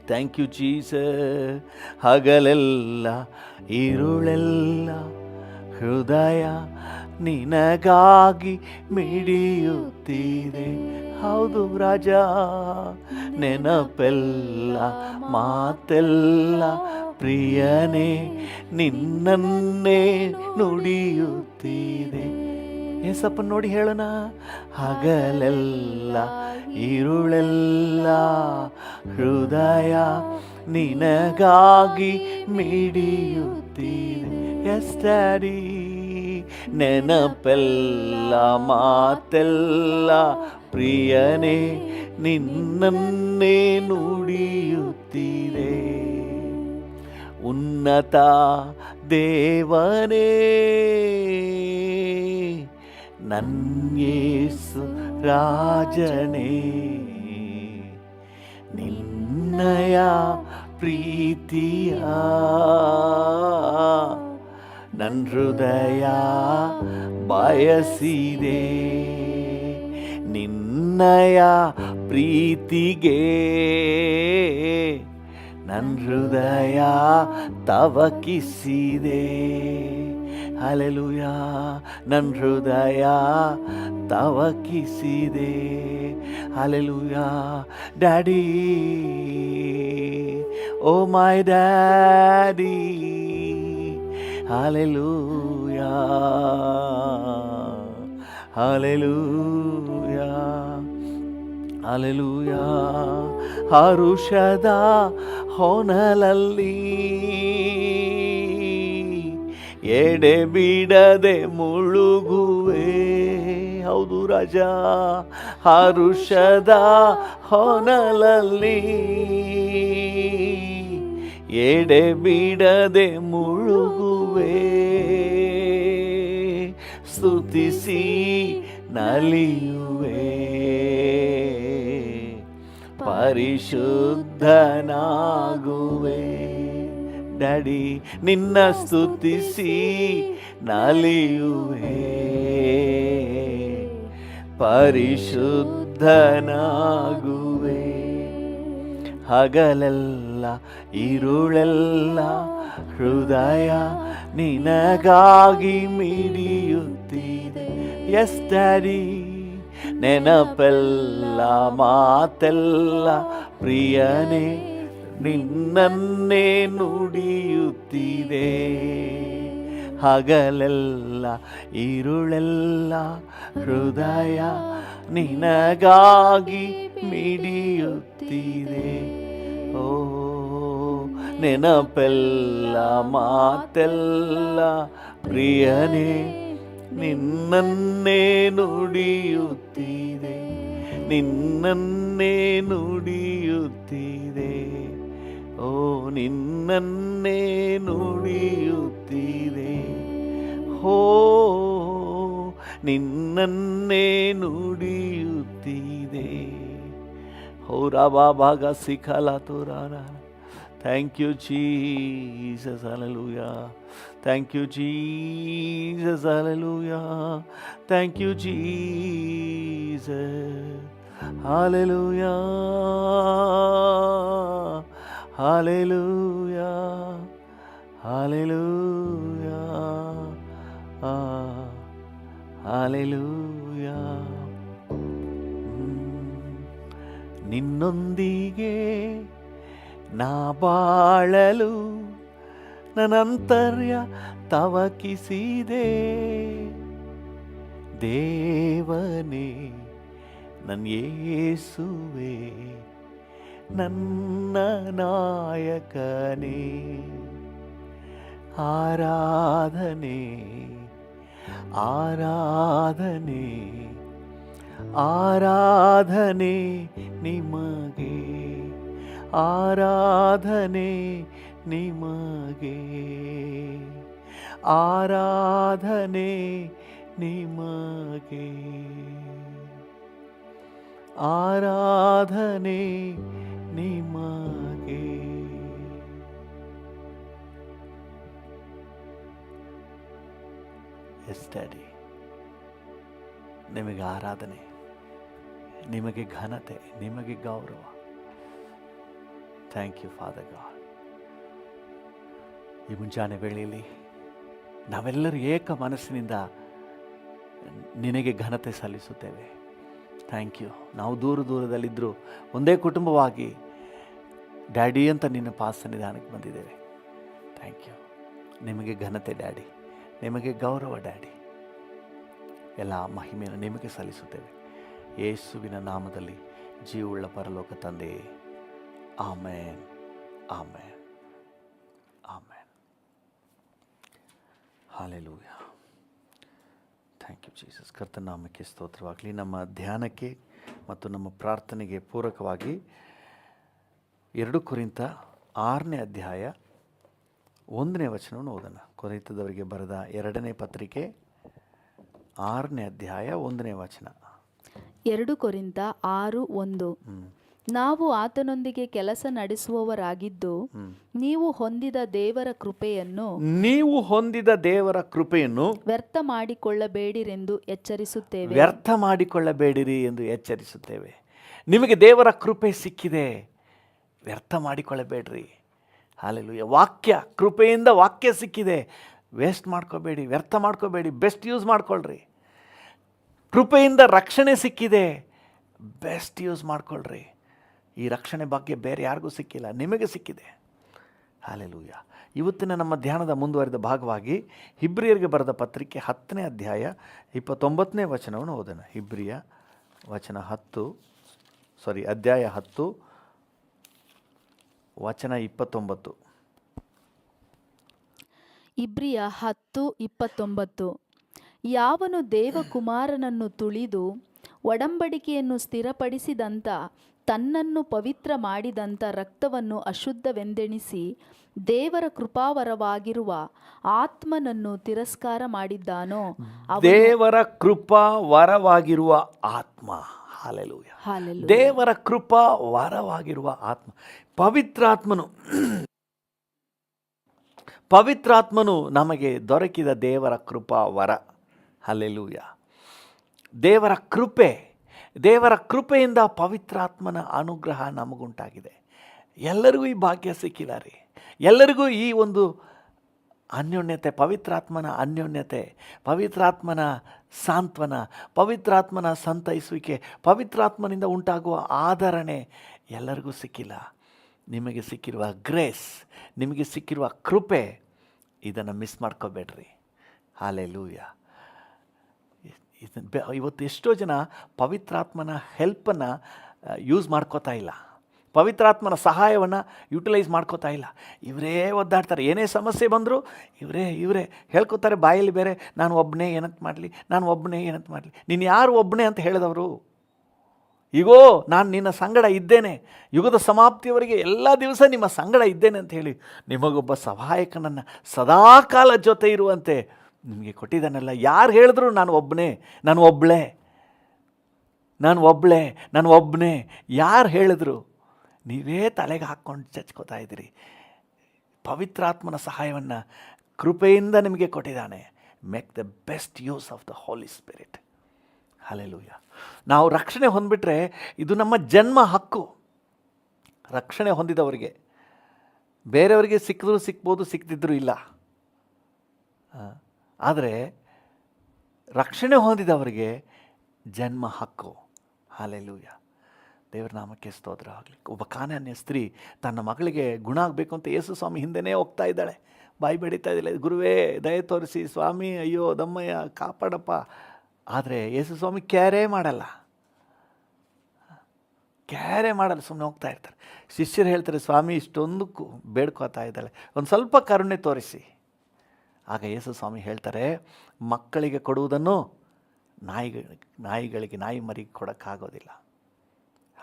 Thank you Jesus. ಹಗಲೆಲ್ಲ ഇരുಳೆಲ್ಲ ಹೃದಯ ನಿನಗಾಗಿ ಮಿಡಿಯುತ್ತಿದೆ. ಹೌದು ರಾಜ, ನೆನಪೆಲ್ಲ ಮಾತೆಲ್ಲ ಪ್ರಿಯನೇ ನಿನ್ನನ್ನೇ ನುಡಿಯುತ್ತಿದೆ. ಏಸಪ್ಪನ ನೋಡಿ ಹೇಳೋಣ. ಹಗಲೆಲ್ಲ ഇരുಳೆಲ್ಲ ಹೃದಯ ನಿನಗಾಗಿ ಮಿಡಿಯುತ್ತೀನಿ. ಎಸ್ ಡ್ಯಾಡಿ, ನೆನಪೆಲ್ಲ ಮಾತೆಲ್ಲ ಪ್ರಿಯನೇ ನಿನ್ನನ್ನೇ ನುಡಿಯುತ್ತಿದೆ. ಉನ್ನತ ದೇವನೇ ನನ್ಯೇಸು ರಾಜನೇ, ನಿನ್ನಯ ಪ್ರೀತಿಯ ನನ್ನ ಹೃದಯ ಬಯಸಿದೆ. ನಿನ್ನಯ ಪ್ರೀತಿಗೆ ನನ್ನ ಹೃದಯ ತವಕಿಸಿದೆ. ಹಲ್ಲೆಲೂಯಾ, ನನ್ನ ಹೃದಯ ತವಕಿಸಿದೆ. Hallelujah. Daddy, oh my daddy, hallelujah, hallelujah, hallelujah. ಹರುಷದ ಹೊನಲಲ್ಲಿ ಎಡೆ ಬಿಡದೆ ಮುಳುಗುವೆ. ಹೌದು ರಾಜ, ಹರುಷದ ಹೊನಲಲ್ಲಿ ಎಡೆ ಬಿಡದೆ ಮುಳುಗುವೆ. ಸ್ತುತಿಸಿ ನಲಿಯುವೆ, ಪರಿಶುದ್ಧನಾಗುವೆ. ಡ್ಯಾಡಿ, ನಿನ್ನ ಸ್ತುತಿಸಿ ನಲಿಯುವೆ, ಪರಿಶುದ್ಧನಾಗುವೆ. ಹಗಲೆಲ್ಲ ಇರುಳೆಲ್ಲ ಹೃದಯ ನಿನಗಾಗಿ ಮಿಡಿಯುತ್ತಿದೆ. ಎಸ್ ಡ್ಯಾಡಿ, ನೆನಪೆಲ್ಲ ಮಾತೆಲ್ಲ ಪ್ರಿಯನೇ ನಿನ್ನನ್ನೇ ನುಡಿಯುತ್ತಿದೆ. ಹಗಲೆಲ್ಲ ಇರುಳೆಲ್ಲ ಹೃದಯ ನಿನಗಾಗಿ ಮಿಡಿಯುತ್ತಿದೆ. ಓ, ನೆನಪೆಲ್ಲ ಮಾತೆಲ್ಲ ಪ್ರಿಯನೇ ನಿನ್ನನ್ನೇ ನುಡಿಯುತ್ತಿದೆ, ನಿನ್ನನ್ನೇ ನುಡಿಯುತ್ತಿದೆ. ಓ, ನಿನ್ನನ್ನೇ ನುಡಿಯುತ್ತಿದೆ. ಹೋ, ನಿನ್ನನ್ನೇ ನುಡಿಯುತ್ತಿದೆ. ಹೋ ರಾಬಾ ಭಾಗ ಸಿಖಲ ತೋರಾರ. Thank you Jesus, hallelujah. Thank you, Jesus, hallelujah. Thank you, Jesus, hallelujah, hallelujah, hallelujah, hallelujah. ನಿನ್ನೊಂದಿಗೆ ನಾ ಬಾಳಲು ನನ್ನಂತರ್ಯ ತವಕಿಸಿದೆ. ದೇವನೇ ನನ್ನ ಯೇಸುವೆ, ನನ್ನ ನಾಯಕನೇ, ಆರಾಧನೆ ಆರಾಧನೆ ಆರಾಧನೆ ನಿಮಗೆ, ಆರಾಧನೆ ನಿಮಗೆ, ಆರಾಧನೆ ನಿಮಗೆ, ಆರಾಧನೆ ನಿಮಗೆ. ಎಸ್ ಡ್ಯಾಡಿ, ನಿಮಗೆ ಆರಾಧನೆ, ನಿಮಗೆ ಘನತೆ, ನಿಮಗೆ ಗೌರವ. Thank you Father God. ಈ ಮುಂಜಾನೆ ವೇಳೆಯಲ್ಲಿ ನಾವೆಲ್ಲರೂ ಏಕ ಮನಸ್ಸಿನಿಂದ ನಿನಗೆ ಘನತೆ ಸಲ್ಲಿಸುತ್ತೇವೆ. Thank you. ನಾವು ದೂರದಲ್ಲಿದ್ದರೂ ಒಂದೇ ಕುಟುಂಬವಾಗಿ ಡ್ಯಾಡಿ ಅಂತ ನಿನ್ನ ಸನ್ನಿಧಾನಕ್ಕೆ ಬಂದಿದ್ದೇವೆ. Thank you. ನಿಮಗೆ ಘನತೆ ಡ್ಯಾಡಿ, ನಿಮಗೆ ಗೌರವ ಡ್ಯಾಡಿ. ಎಲ್ಲ ಮಹಿಮೆಯನ್ನು ನಿಮಗೆ ಸಲ್ಲಿಸುತ್ತೇವೆ ಯೇಸುವಿನ ನಾಮದಲ್ಲಿ, ಜೀವವುಳ್ಳ ಪರಲೋಕ ತಂದೆಯೇ, amen, amen, amen. Hallelujah. Thank you Jesus. ಕರ್ತನ ನಾಮಕ್ಕೆ ಸ್ತೋತ್ರವಾಗಲಿ. ನಮ್ಮ ಧ್ಯಾನಕ್ಕೆ ಮತ್ತು ನಮ್ಮ ಪ್ರಾರ್ಥನೆಗೆ ಪೂರಕವಾಗಿ 2 ಕೊರಿಂಥ 6ನೇ ಅಧ್ಯಾಯ 1ನೇ ವಚನವನ್ನು ಓದೋಣ. ಕೊರಿಂಥದವರಿಗೆ ಬರೆದ 2ನೇ ಪತ್ರಿಕೆ 6ನೇ ಅಧ್ಯಾಯ 1ನೇ ವಚನ. 2 ಕೊರಿಂಥ 6:1. ನಾವು ಆತನೊಂದಿಗೆ ಕೆಲಸ ನಡೆಸುವವರಾಗಿದ್ದು ನೀವು ಹೊಂದಿದ ದೇವರ ಕೃಪೆಯನ್ನು ವ್ಯರ್ಥ ಮಾಡಿಕೊಳ್ಳಬೇಡಿರಿ ಎಂದು ಎಚ್ಚರಿಸುತ್ತೇವೆ. ನಿಮಗೆ ದೇವರ ಕೃಪೆ ಸಿಕ್ಕಿದೆ, ವ್ಯರ್ಥ ಮಾಡಿಕೊಳ್ಳಬೇಡ್ರಿ. ಹಲ್ಲೆಲೂಯಾ. ಕೃಪೆಯಿಂದ ವಾಕ್ಯ ಸಿಕ್ಕಿದೆ, ವೇಸ್ಟ್ ಮಾಡ್ಕೋಬೇಡಿ, ವ್ಯರ್ಥ ಮಾಡ್ಕೋಬೇಡಿ, ಬೆಸ್ಟ್ ಯೂಸ್ ಮಾಡ್ಕೊಳ್ರಿ. ಕೃಪೆಯಿಂದ ರಕ್ಷಣೆ ಸಿಕ್ಕಿದೆ, ಬೆಸ್ಟ್ ಯೂಸ್ ಮಾಡ್ಕೊಳ್ರಿ. ಈ ರಕ್ಷಣೆ ಬಗ್ಗೆ ಬೇರೆ ಯಾರಿಗೂ ಸಿಕ್ಕಿಲ್ಲ, ನಿಮಗೆ ಸಿಕ್ಕಿದೆ. ಹಲ್ಲೆಲೂಯಾ. ಇವತ್ತಿನ ನಮ್ಮ ಧ್ಯಾನದ ಮುಂದುವರಿದ ಭಾಗವಾಗಿ ಹಿಬ್ರಿಯರಿಗೆ ಬರೆದ ಪತ್ರಿಕೆ 10ನೇ ಅಧ್ಯಾಯ 29ನೇ ವಚನವನ್ನು ಓದೋಣ. ಹಿಬ್ರಿಯ ಅಧ್ಯಾಯ 10 ವಚನ 29. ಇಬ್ರಿಯ 10:29. ಯಾವನು ದೇವಕುಮಾರನನ್ನು ತುಳಿದು ಒಡಂಬಡಿಕೆಯನ್ನು ಸ್ಥಿರಪಡಿಸಿದಂಥ ತನ್ನನ್ನು ಪವಿತ್ರ ಮಾಡಿದಂಥ ರಕ್ತವನ್ನು ಅಶುದ್ಧವೆಂದೆಣಿಸಿ ದೇವರ ಕೃಪಾವರವಾಗಿರುವ ಆತ್ಮನನ್ನು ತಿರಸ್ಕಾರ ಮಾಡಿದ್ದಾನೋ, ದೇವರ ಕೃಪಾವರವಾಗಿರುವ ಆತ್ಮ. ಹಲ್ಲೆಲೂಯಾ. ದೇವರ ಕೃಪಾ ವರವಾಗಿರುವ ಆತ್ಮ, ಪವಿತ್ರಾತ್ಮನು ನಮಗೆ ದೊರಕಿದ ದೇವರ ಕೃಪಾ ವರ. ಹಲ್ಲೆಲೂಯಾ. ದೇವರ ಕೃಪೆಯಿಂದ ಪವಿತ್ರಾತ್ಮನ ಅನುಗ್ರಹ ನಮಗುಂಟಾಗಿದೆ. ಎಲ್ಲರಿಗೂ ಈ ಭಾಗ್ಯ ಸಿಕ್ಕಿದ್ದಾರೆ. ಎಲ್ಲರಿಗೂ ಈ ಒಂದು ಅನ್ಯೋನ್ಯತೆ, ಪವಿತ್ರಾತ್ಮನ ಅನ್ಯೋನ್ಯತೆ, ಪವಿತ್ರಾತ್ಮನ ಸಾಂತ್ವನ, ಪವಿತ್ರಾತ್ಮನ ಸಂತೈಸುವಿಕೆ, ಪವಿತ್ರಾತ್ಮನಿಂದ ಉಂಟಾಗುವ ಆದರಣೆ ಎಲ್ಲರಿಗೂ ಸಿಕ್ಕಿಲ್ಲ. ನಿಮಗೆ ಸಿಕ್ಕಿರುವ ಗ್ರೇಸ್, ನಿಮಗೆ ಸಿಕ್ಕಿರುವ ಕೃಪೆ, ಇದನ್ನು ಮಿಸ್ ಮಾಡ್ಕೋಬೇಡ್ರಿ. ಹಲ್ಲೆಲೂಯಾ. ಇವತ್ತು ಎಷ್ಟೋ ಜನ ಪವಿತ್ರಾತ್ಮನ ಹೆಲ್ಪನ್ನು ಯೂಸ್ ಮಾಡ್ಕೋತಾ ಇಲ್ಲ, ಪವಿತ್ರಾತ್ಮನ ಸಹಾಯವನ್ನು ಯುಟಿಲೈಸ್ ಮಾಡ್ಕೋತಾ ಇಲ್ಲ. ಇವರೇ ಒದ್ದಾಡ್ತಾರೆ. ಏನೇ ಸಮಸ್ಯೆ ಬಂದರೂ ಇವರೇ ಹೇಳ್ಕೊತಾರೆ ಬಾಯಲ್ಲಿ ಬೇರೆ, ನಾನು ಒಬ್ಬನೇ ಏನಂತ ಮಾಡಲಿ. ನೀನು ಯಾರು ಒಬ್ಬನೇ ಅಂತ ಹೇಳಿದವರು? ಈಗೋ ನಾನು ನಿನ್ನ ಸಂಗಡ ಇದ್ದೇನೆ, ಯುಗದ ಸಮಾಪ್ತಿಯವರೆಗೆ ಎಲ್ಲ ದಿವಸ ನಿಮ್ಮ ಸಂಗಡ ಇದ್ದೇನೆ ಅಂತ ಹೇಳಿ ನಿಮಗೊಬ್ಬ ಸಹಾಯಕನನ್ನು ಸದಾಕಾಲ ಜೊತೆ ಇರುವಂತೆ ನಿಮಗೆ ಕೊಟ್ಟಿದ್ದಾನಲ್ಲ. ಯಾರು ಹೇಳಿದ್ರು ನಾನು ಒಬ್ಬನೇ ಯಾರು ಹೇಳಿದ್ರು? ನೀವೇ ತಲೆಗೆ ಹಾಕ್ಕೊಂಡು ಚಚ್ಕೋತಾ ಇದ್ದೀರಿ. ಪವಿತ್ರಾತ್ಮನ ಸಹಾಯವನ್ನು ಕೃಪೆಯಿಂದ ನಿಮಗೆ ಕೊಟ್ಟಿದ್ದಾನೆ. Make the best use of the Holy Spirit. Hallelujah. ನಾವು ರಕ್ಷಣೆ ಹೊಂದ್ಬಿಟ್ರೆ ಇದು ನಮ್ಮ ಜನ್ಮ ಹಕ್ಕು. ರಕ್ಷಣೆ ಹೊಂದಿದವರಿಗೆ, ಬೇರೆಯವರಿಗೆ ಸಿಕ್ಕಿದ್ರು ಸಿಕ್ಬೋದು, ಸಿಕ್ತಿದ್ರು ಇಲ್ಲ. ಆದರೆ ರಕ್ಷಣೆ ಹೊಂದಿದವರಿಗೆ ಜನ್ಮ ಹಕ್ಕು. ಹಲ್ಲೆಲೂಯಾ. ದೇವರ ನಾಮಕ್ಕೆ ಸ್ತೋತ್ರ ಆಗಲಿ. ಒಬ್ಬ ಕಾನಾನ್ಯ ಸ್ತ್ರೀ ತನ್ನ ಮಗಳಿಗೆ ಗುಣ ಆಗಬೇಕು ಅಂತ ಯೇಸು ಸ್ವಾಮಿ ಹಿಂದೆನೇ ಹೋಗ್ತಾ ಇದ್ದಾಳೆ. ಬಾಯಿ ಬೆಳೀತಾ ಇದ್ದಿಲ್ಲ, ಗುರುವೇ ದಯ ತೋರಿಸಿ, ಸ್ವಾಮಿ ಅಯ್ಯೋ ದಮ್ಮಯ್ಯ ಕಾಪಾಡಪ್ಪ. ಆದರೆ ಯೇಸು ಸ್ವಾಮಿ ಕ್ಯಾರೇ ಮಾಡಲ್ಲ, ಸುಮ್ಮನೆ ಹೋಗ್ತಾ ಇರ್ತಾರೆ. ಶಿಷ್ಯರು ಹೇಳ್ತಾರೆ, ಸ್ವಾಮಿ ಇಷ್ಟೊಂದಕ್ಕೂ ಬೇಡ್ಕೋತಾ ಇದ್ದಾಳೆ, ಒಂದು ಸ್ವಲ್ಪ ಕರುಣೆ ತೋರಿಸಿ. ಆಗ ಯೇಸು ಸ್ವಾಮಿ ಹೇಳ್ತಾರೆ, ಮಕ್ಕಳಿಗೆ ಕೊಡುವುದನ್ನು ನಾಯಿಗಳಿಗೆ ನಾಯಿ ಮರಿಗೆ ಕೊಡೋಕ್ಕಾಗೋದಿಲ್ಲ.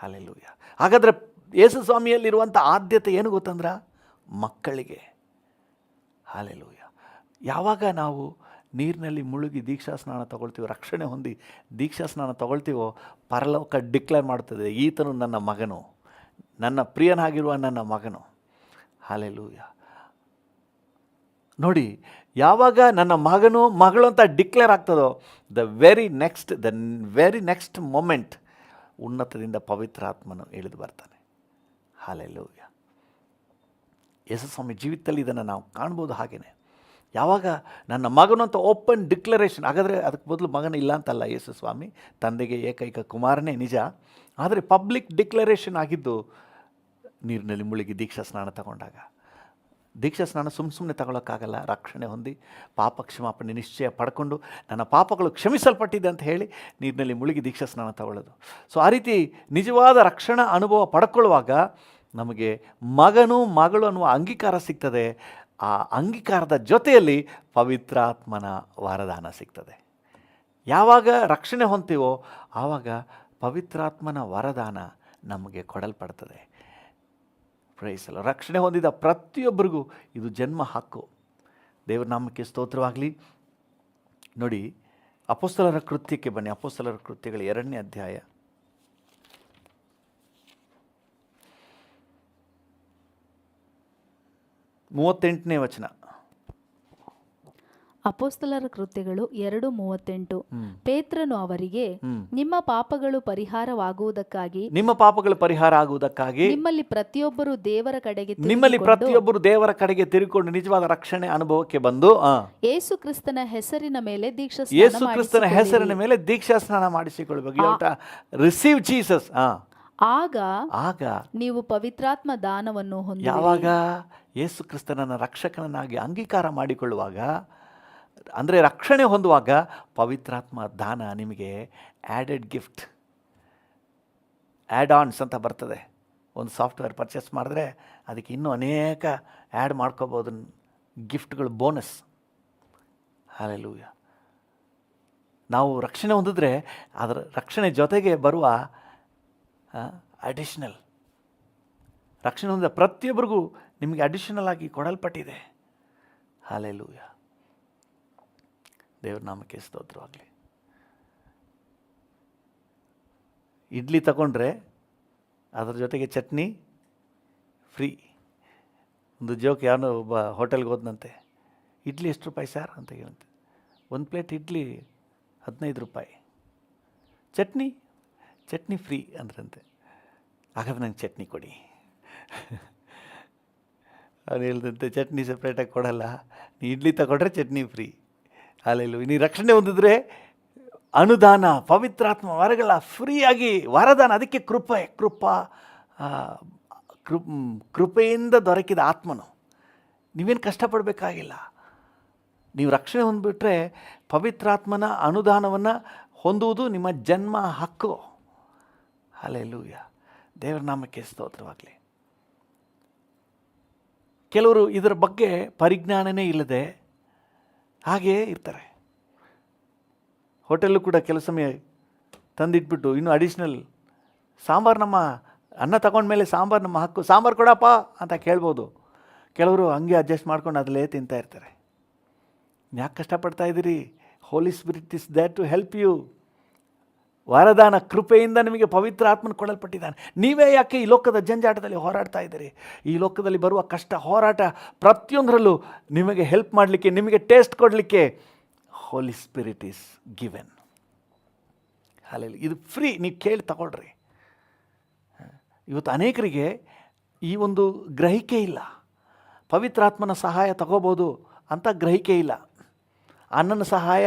ಹಲ್ಲೆಲೂಯಾ. ಹಾಗಾದರೆ ಯೇಸು ಸ್ವಾಮಿಯಲ್ಲಿರುವಂಥ ಆದ್ಯತೆ ಏನು ಗೊತ್ತಂದ್ರೆ ಮಕ್ಕಳಿಗೆ. ಹಲ್ಲೆಲೂಯಾ. ಯಾವಾಗ ನಾವು ನೀರಿನಲ್ಲಿ ಮುಳುಗಿ ದೀಕ್ಷಾ ಸ್ನಾನ ತಗೊಳ್ತೀವೋ, ರಕ್ಷಣೆ ಹೊಂದಿ ದೀಕ್ಷಾ ಸ್ನಾನ ತಗೊಳ್ತೀವೋ, ಪರಲೋಕ ಡಿಕ್ಲೇರ್ ಮಾಡ್ತದೆ, ಈತನು ನನ್ನ ಮಗನು, ನನ್ನ ಪ್ರಿಯನಾಗಿರುವ ನನ್ನ ಮಗನು. ಹಲ್ಲೆಲೂಯಾ. ನೋಡಿ, ಯಾವಾಗ ನನ್ನ ಮಗನು ಮಗಳು ಅಂತ ಡಿಕ್ಲೇರ್ ಆಗ್ತದೋ, ದ ವೆರಿ ನೆಕ್ಸ್ಟ್ ಮೊಮೆಂಟ್ ಉನ್ನತದಿಂದ ಪವಿತ್ರಾತ್ಮನು ಇಳಿದು ಬರ್ತಾನೆ. ಹಲ್ಲೆಲೂಯಾ. ಯೇಸು ಸ್ವಾಮಿ ಜೀವಿತದಲ್ಲಿ ಇದನ್ನು ನಾವು ಕಾಣ್ಬೋದು. ಹಾಗೆಯೇ ಯಾವಾಗ ನನ್ನ ಮಗನು ಅಂತ ಓಪನ್ ಡಿಕ್ಲರೇಷನ್, ಹಾಗಾದರೆ ಅದಕ್ಕೆ ಬದಲು ಮಗನ ಇಲ್ಲ ಅಂತಲ್ಲ, ಯೇಸು ಸ್ವಾಮಿ ತಂದೆಗೆ ಏಕೈಕ ಕುಮಾರನೇ ನಿಜ. ಆದರೆ ಪಬ್ಲಿಕ್ ಡಿಕ್ಲರೇಷನ್ ಆಗಿದ್ದು ನೀರಿನಲ್ಲಿ ಮುಳುಗಿ ದೀಕ್ಷಾ ಸ್ನಾನ ತಗೊಂಡಾಗ. ದೀಕ್ಷಾ ಸ್ನಾನ ಸುಮ್ಮನೆ ತಗೊಳ್ಳೋಕ್ಕಾಗಲ್ಲ. ರಕ್ಷಣೆ ಹೊಂದಿ ಪಾಪ ಕ್ಷಮಾಪಣೆ ನಿಶ್ಚಯ ಪಡ್ಕೊಂಡು ನನ್ನ ಪಾಪಗಳು ಕ್ಷಮಿಸಲ್ಪಟ್ಟಿದೆ ಅಂತ ಹೇಳಿ ನೀರಿನಲ್ಲಿ ಮುಳುಗಿ ದೀಕ್ಷಾ ಸ್ನಾನ ತಗೊಳ್ಳೋದು. ಸೊ ಆ ರೀತಿ ನಿಜವಾದ ರಕ್ಷಣಾ ಅನುಭವ ಪಡ್ಕೊಳ್ಳುವಾಗ ನಮಗೆ ಮಗನು ಮಗಳು ಅನ್ನುವ ಅಂಗೀಕಾರ ಸಿಗ್ತದೆ. ಆ ಅಂಗೀಕಾರದ ಜೊತೆಯಲ್ಲಿ ಪವಿತ್ರಾತ್ಮನ ವರದಾನ ಸಿಗ್ತದೆ. ಯಾವಾಗ ರಕ್ಷಣೆ ಹೊಂತೀವೋ ಆವಾಗ ಪವಿತ್ರಾತ್ಮನ ವರದಾನ ನಮಗೆ ಕೊಡಲ್ಪಡ್ತದೆ. ಪ್ರೈಸ್ ಅಲ್ಲ. ರಕ್ಷಣೆ ಹೊಂದಿದ ಪ್ರತಿಯೊಬ್ಬರಿಗೂ ಇದು ಜನ್ಮ ಹಕ್ಕು. ದೇವರ ನಾಮಕ್ಕೆ ಸ್ತೋತ್ರವಾಗಲಿ. ನೋಡಿ, ಅಪೊಸ್ತಲರ ಕೃತ್ಯಕ್ಕೆ ಬನ್ನಿ. ಅಪೊಸ್ತಲರ ಕೃತ್ಯಗಳ 2ನೇ ಅಧ್ಯಾಯ 38ನೇ ವಚನ. ಅಪೊಸ್ತಲರ ಕೃತ್ಯಗಳು 2:38. ಪೇತ್ರನು ಅವರಿಗೆ, ನಿಮ್ಮ ಪಾಪಗಳು ಪರಿಹಾರವಾಗುವುದಕ್ಕಾಗಿ ನಿಮ್ಮಲ್ಲಿ ಪ್ರತಿಯೊಬ್ಬರು ದೇವರ ಕಡೆಗೆ ತಿರುಗಿಕೊಂಡು ನಿಜವಾದ ರಕ್ಷಣೆ ಅನುಭವಕ್ಕೆ ಬಂದು ಯೇಸು ಕ್ರಿಸ್ತನ ಹೆಸರಿನ ಮೇಲೆ ದೀಕ್ಷಾ ಸ್ನಾನ ಮಾಡಿಸಿಕೊಳ್ಳಬೇಕು. Receive Jesus. ಆಗ ನೀವು ಪವಿತ್ರಾತ್ಮ ದಾನವನ್ನು ಹೊಂದಿ. ಯಾವಾಗ ಯೇಸು ಕ್ರಿಸ್ತನನ್ನ ರಕ್ಷಕನನ್ನಾಗಿ ಅಂಗೀಕಾರ ಮಾಡಿಕೊಳ್ಳುವಾಗ, ಅಂದರೆ ರಕ್ಷಣೆ ಹೊಂದುವಾಗ, ಪವಿತ್ರಾತ್ಮ ದಾನ ನಿಮಗೆ ಆ್ಯಡೆಡ್ ಗಿಫ್ಟ್, ಆ್ಯಡ್ ಆನ್ಸ್ ಅಂತ ಬರ್ತದೆ. ಒಂದು ಸಾಫ್ಟ್ವೇರ್ ಪರ್ಚೇಸ್ ಮಾಡಿದ್ರೆ ಅದಕ್ಕೆ ಇನ್ನೂ ಅನೇಕ ಆ್ಯಡ್ ಮಾಡ್ಕೋಬೋದು ಗಿಫ್ಟ್ಗಳು, ಬೋನಸ್. ಹಲ್ಲೆಲೂಯಾ. ನಾವು ರಕ್ಷಣೆ ಹೊಂದಿದ್ರೆ ಅದರ ರಕ್ಷಣೆ ಜೊತೆಗೆ ಬರುವ ಅಡಿಷನಲ್, ರಕ್ಷಣೆ ಹೊಂದಿದ ಪ್ರತಿಯೊಬ್ಬರಿಗೂ ನಿಮಗೆ ಅಡಿಷನಲ್ ಆಗಿ ಕೊಡಲ್ಪಟ್ಟಿದೆ. ಹಲ್ಲೆಲೂಯಾ. ದೇವ್ರ ನಾಮಕ್ಕೆ ಸ್ತೋತ್ರವಾಗಲಿ. ಇಡ್ಲಿ ತಗೊಂಡ್ರೆ ಅದರ ಜೊತೆಗೆ ಚಟ್ನಿ ಫ್ರೀ. ಒಂದು ಜೋಕ್, ಯಾವನೋ ಒಬ್ಬ ಹೋಟೆಲ್ಗೆ ಹೋದನಂತೆ, ಇಡ್ಲಿ ಎಷ್ಟು ರೂಪಾಯಿ ಸರ್ ಅಂತ ಹೇಳಂತೆ. ಒಂದು ಪ್ಲೇಟ್ ಇಡ್ಲಿ 15 ರೂಪಾಯಿ, ಚಟ್ನಿ ಫ್ರೀ ಅಂದ್ರಂತೆ. ಹಾಗಾದ್ರೆ ನಂಗೆ ಚಟ್ನಿ ಕೊಡಿ. ಅವ್ನು ಹೇಳ್ದಂತೆ, ಚಟ್ನಿ ಸಪ್ರೇಟಾಗಿ ಕೊಡಲ್ಲ, ನೀ ಇಡ್ಲಿ ತಗೊಂಡ್ರೆ ಚಟ್ನಿ ಫ್ರೀ. ಹಲ್ಲೆಲೂಯಾ. ನೀ ರಕ್ಷಣೆ ಹೊಂದಿದ್ರೆ ಅನುದಾನ, ಪವಿತ್ರಾತ್ಮ ವರಗಳ ಫ್ರೀಯಾಗಿ ವರದಾನ. ಅದಕ್ಕೆ ಕೃಪೆಯಿಂದ ದೊರಕಿದ ಆತ್ಮನು. ನೀವೇನು ಕಷ್ಟಪಡಬೇಕಾಗಿಲ್ಲ. ನೀವು ರಕ್ಷಣೆ ಹೊಂದ್ಬಿಟ್ರೆ ಪವಿತ್ರಾತ್ಮನ ಅನುದಾನವನ್ನು ಹೊಂದುವುದು ನಿಮ್ಮ ಜನ್ಮ ಹಕ್ಕು. ಹಲ್ಲೆಲೂಯಾ. ದೇವರ ನಾಮಕ್ಕೆ ಸ್ತೋತ್ರವಾಗಲಿ. ಕೆಲವರು ಇದರ ಬಗ್ಗೆ ಪರಿಜ್ಞಾನನೇ ಇಲ್ಲದೆ ಹಾಗೇ ಇರ್ತಾರೆ. ಹೋಟೆಲ್ಲು ಕೂಡ ಕೆಲವು ಸಮಯ ತಂದಿಟ್ಬಿಟ್ಟು ಇನ್ನೂ ಅಡಿಷ್ನಲ್ ಸಾಂಬಾರು, ನಮ್ಮ ಅನ್ನ ತಗೊಂಡ್ಮೇಲೆ ಸಾಂಬಾರು ನಮ್ಮ ಹಕ್ಕು, ಸಾಂಬಾರು ಕೊಡಪ್ಪ ಅಂತ ಕೇಳ್ಬೋದು. ಕೆಲವರು ಹಂಗೆ ಅಡ್ಜಸ್ಟ್ ಮಾಡ್ಕೊಂಡು ಅದರಲ್ಲೇ ತಿಂತಾ ಇರ್ತಾರೆ. ಯಾಕೆ ಕಷ್ಟಪಡ್ತಾ ಇದ್ದೀರಿ? Holy spirit is there to help you. ವರದಾನ, ಕೃಪೆಯಿಂದ ನಿಮಗೆ ಪವಿತ್ರ ಆತ್ಮನ ಕೊಡಲ್ಪಟ್ಟಿದ್ದಾನೆ. ನೀವೇ ಯಾಕೆ ಈ ಲೋಕದ ಜಂಜಾಟದಲ್ಲಿ ಹೋರಾಡ್ತಾ ಇದ್ದೀರಿ? ಈ ಲೋಕದಲ್ಲಿ ಬರುವ ಕಷ್ಟ, ಹೋರಾಟ ಪ್ರತಿಯೊಂದರಲ್ಲೂ ನಿಮಗೆ ಹೆಲ್ಪ್ ಮಾಡಲಿಕ್ಕೆ, ನಿಮಗೆ ಟೇಸ್ಟ್ ಕೊಡಲಿಕ್ಕೆ ಹೋಲಿ ಸ್ಪಿರಿಟ್ ಈಸ್ ಗಿವೆನ್. ಹಾಲೆಲೂಯಾ. ಇದು ಫ್ರೀ, ನೀವು ಕೇಳಿ ತಗೊಳ್ರಿ. ಇವತ್ತು ಅನೇಕರಿಗೆ ಈ ಒಂದು ಗ್ರಹಿಕೆ ಇಲ್ಲ. ಪವಿತ್ರಾತ್ಮನ ಸಹಾಯ ತಗೋಬೋದು ಅಂತ ಗ್ರಹಿಕೆ ಇಲ್ಲ. ಅಣ್ಣನ ಸಹಾಯ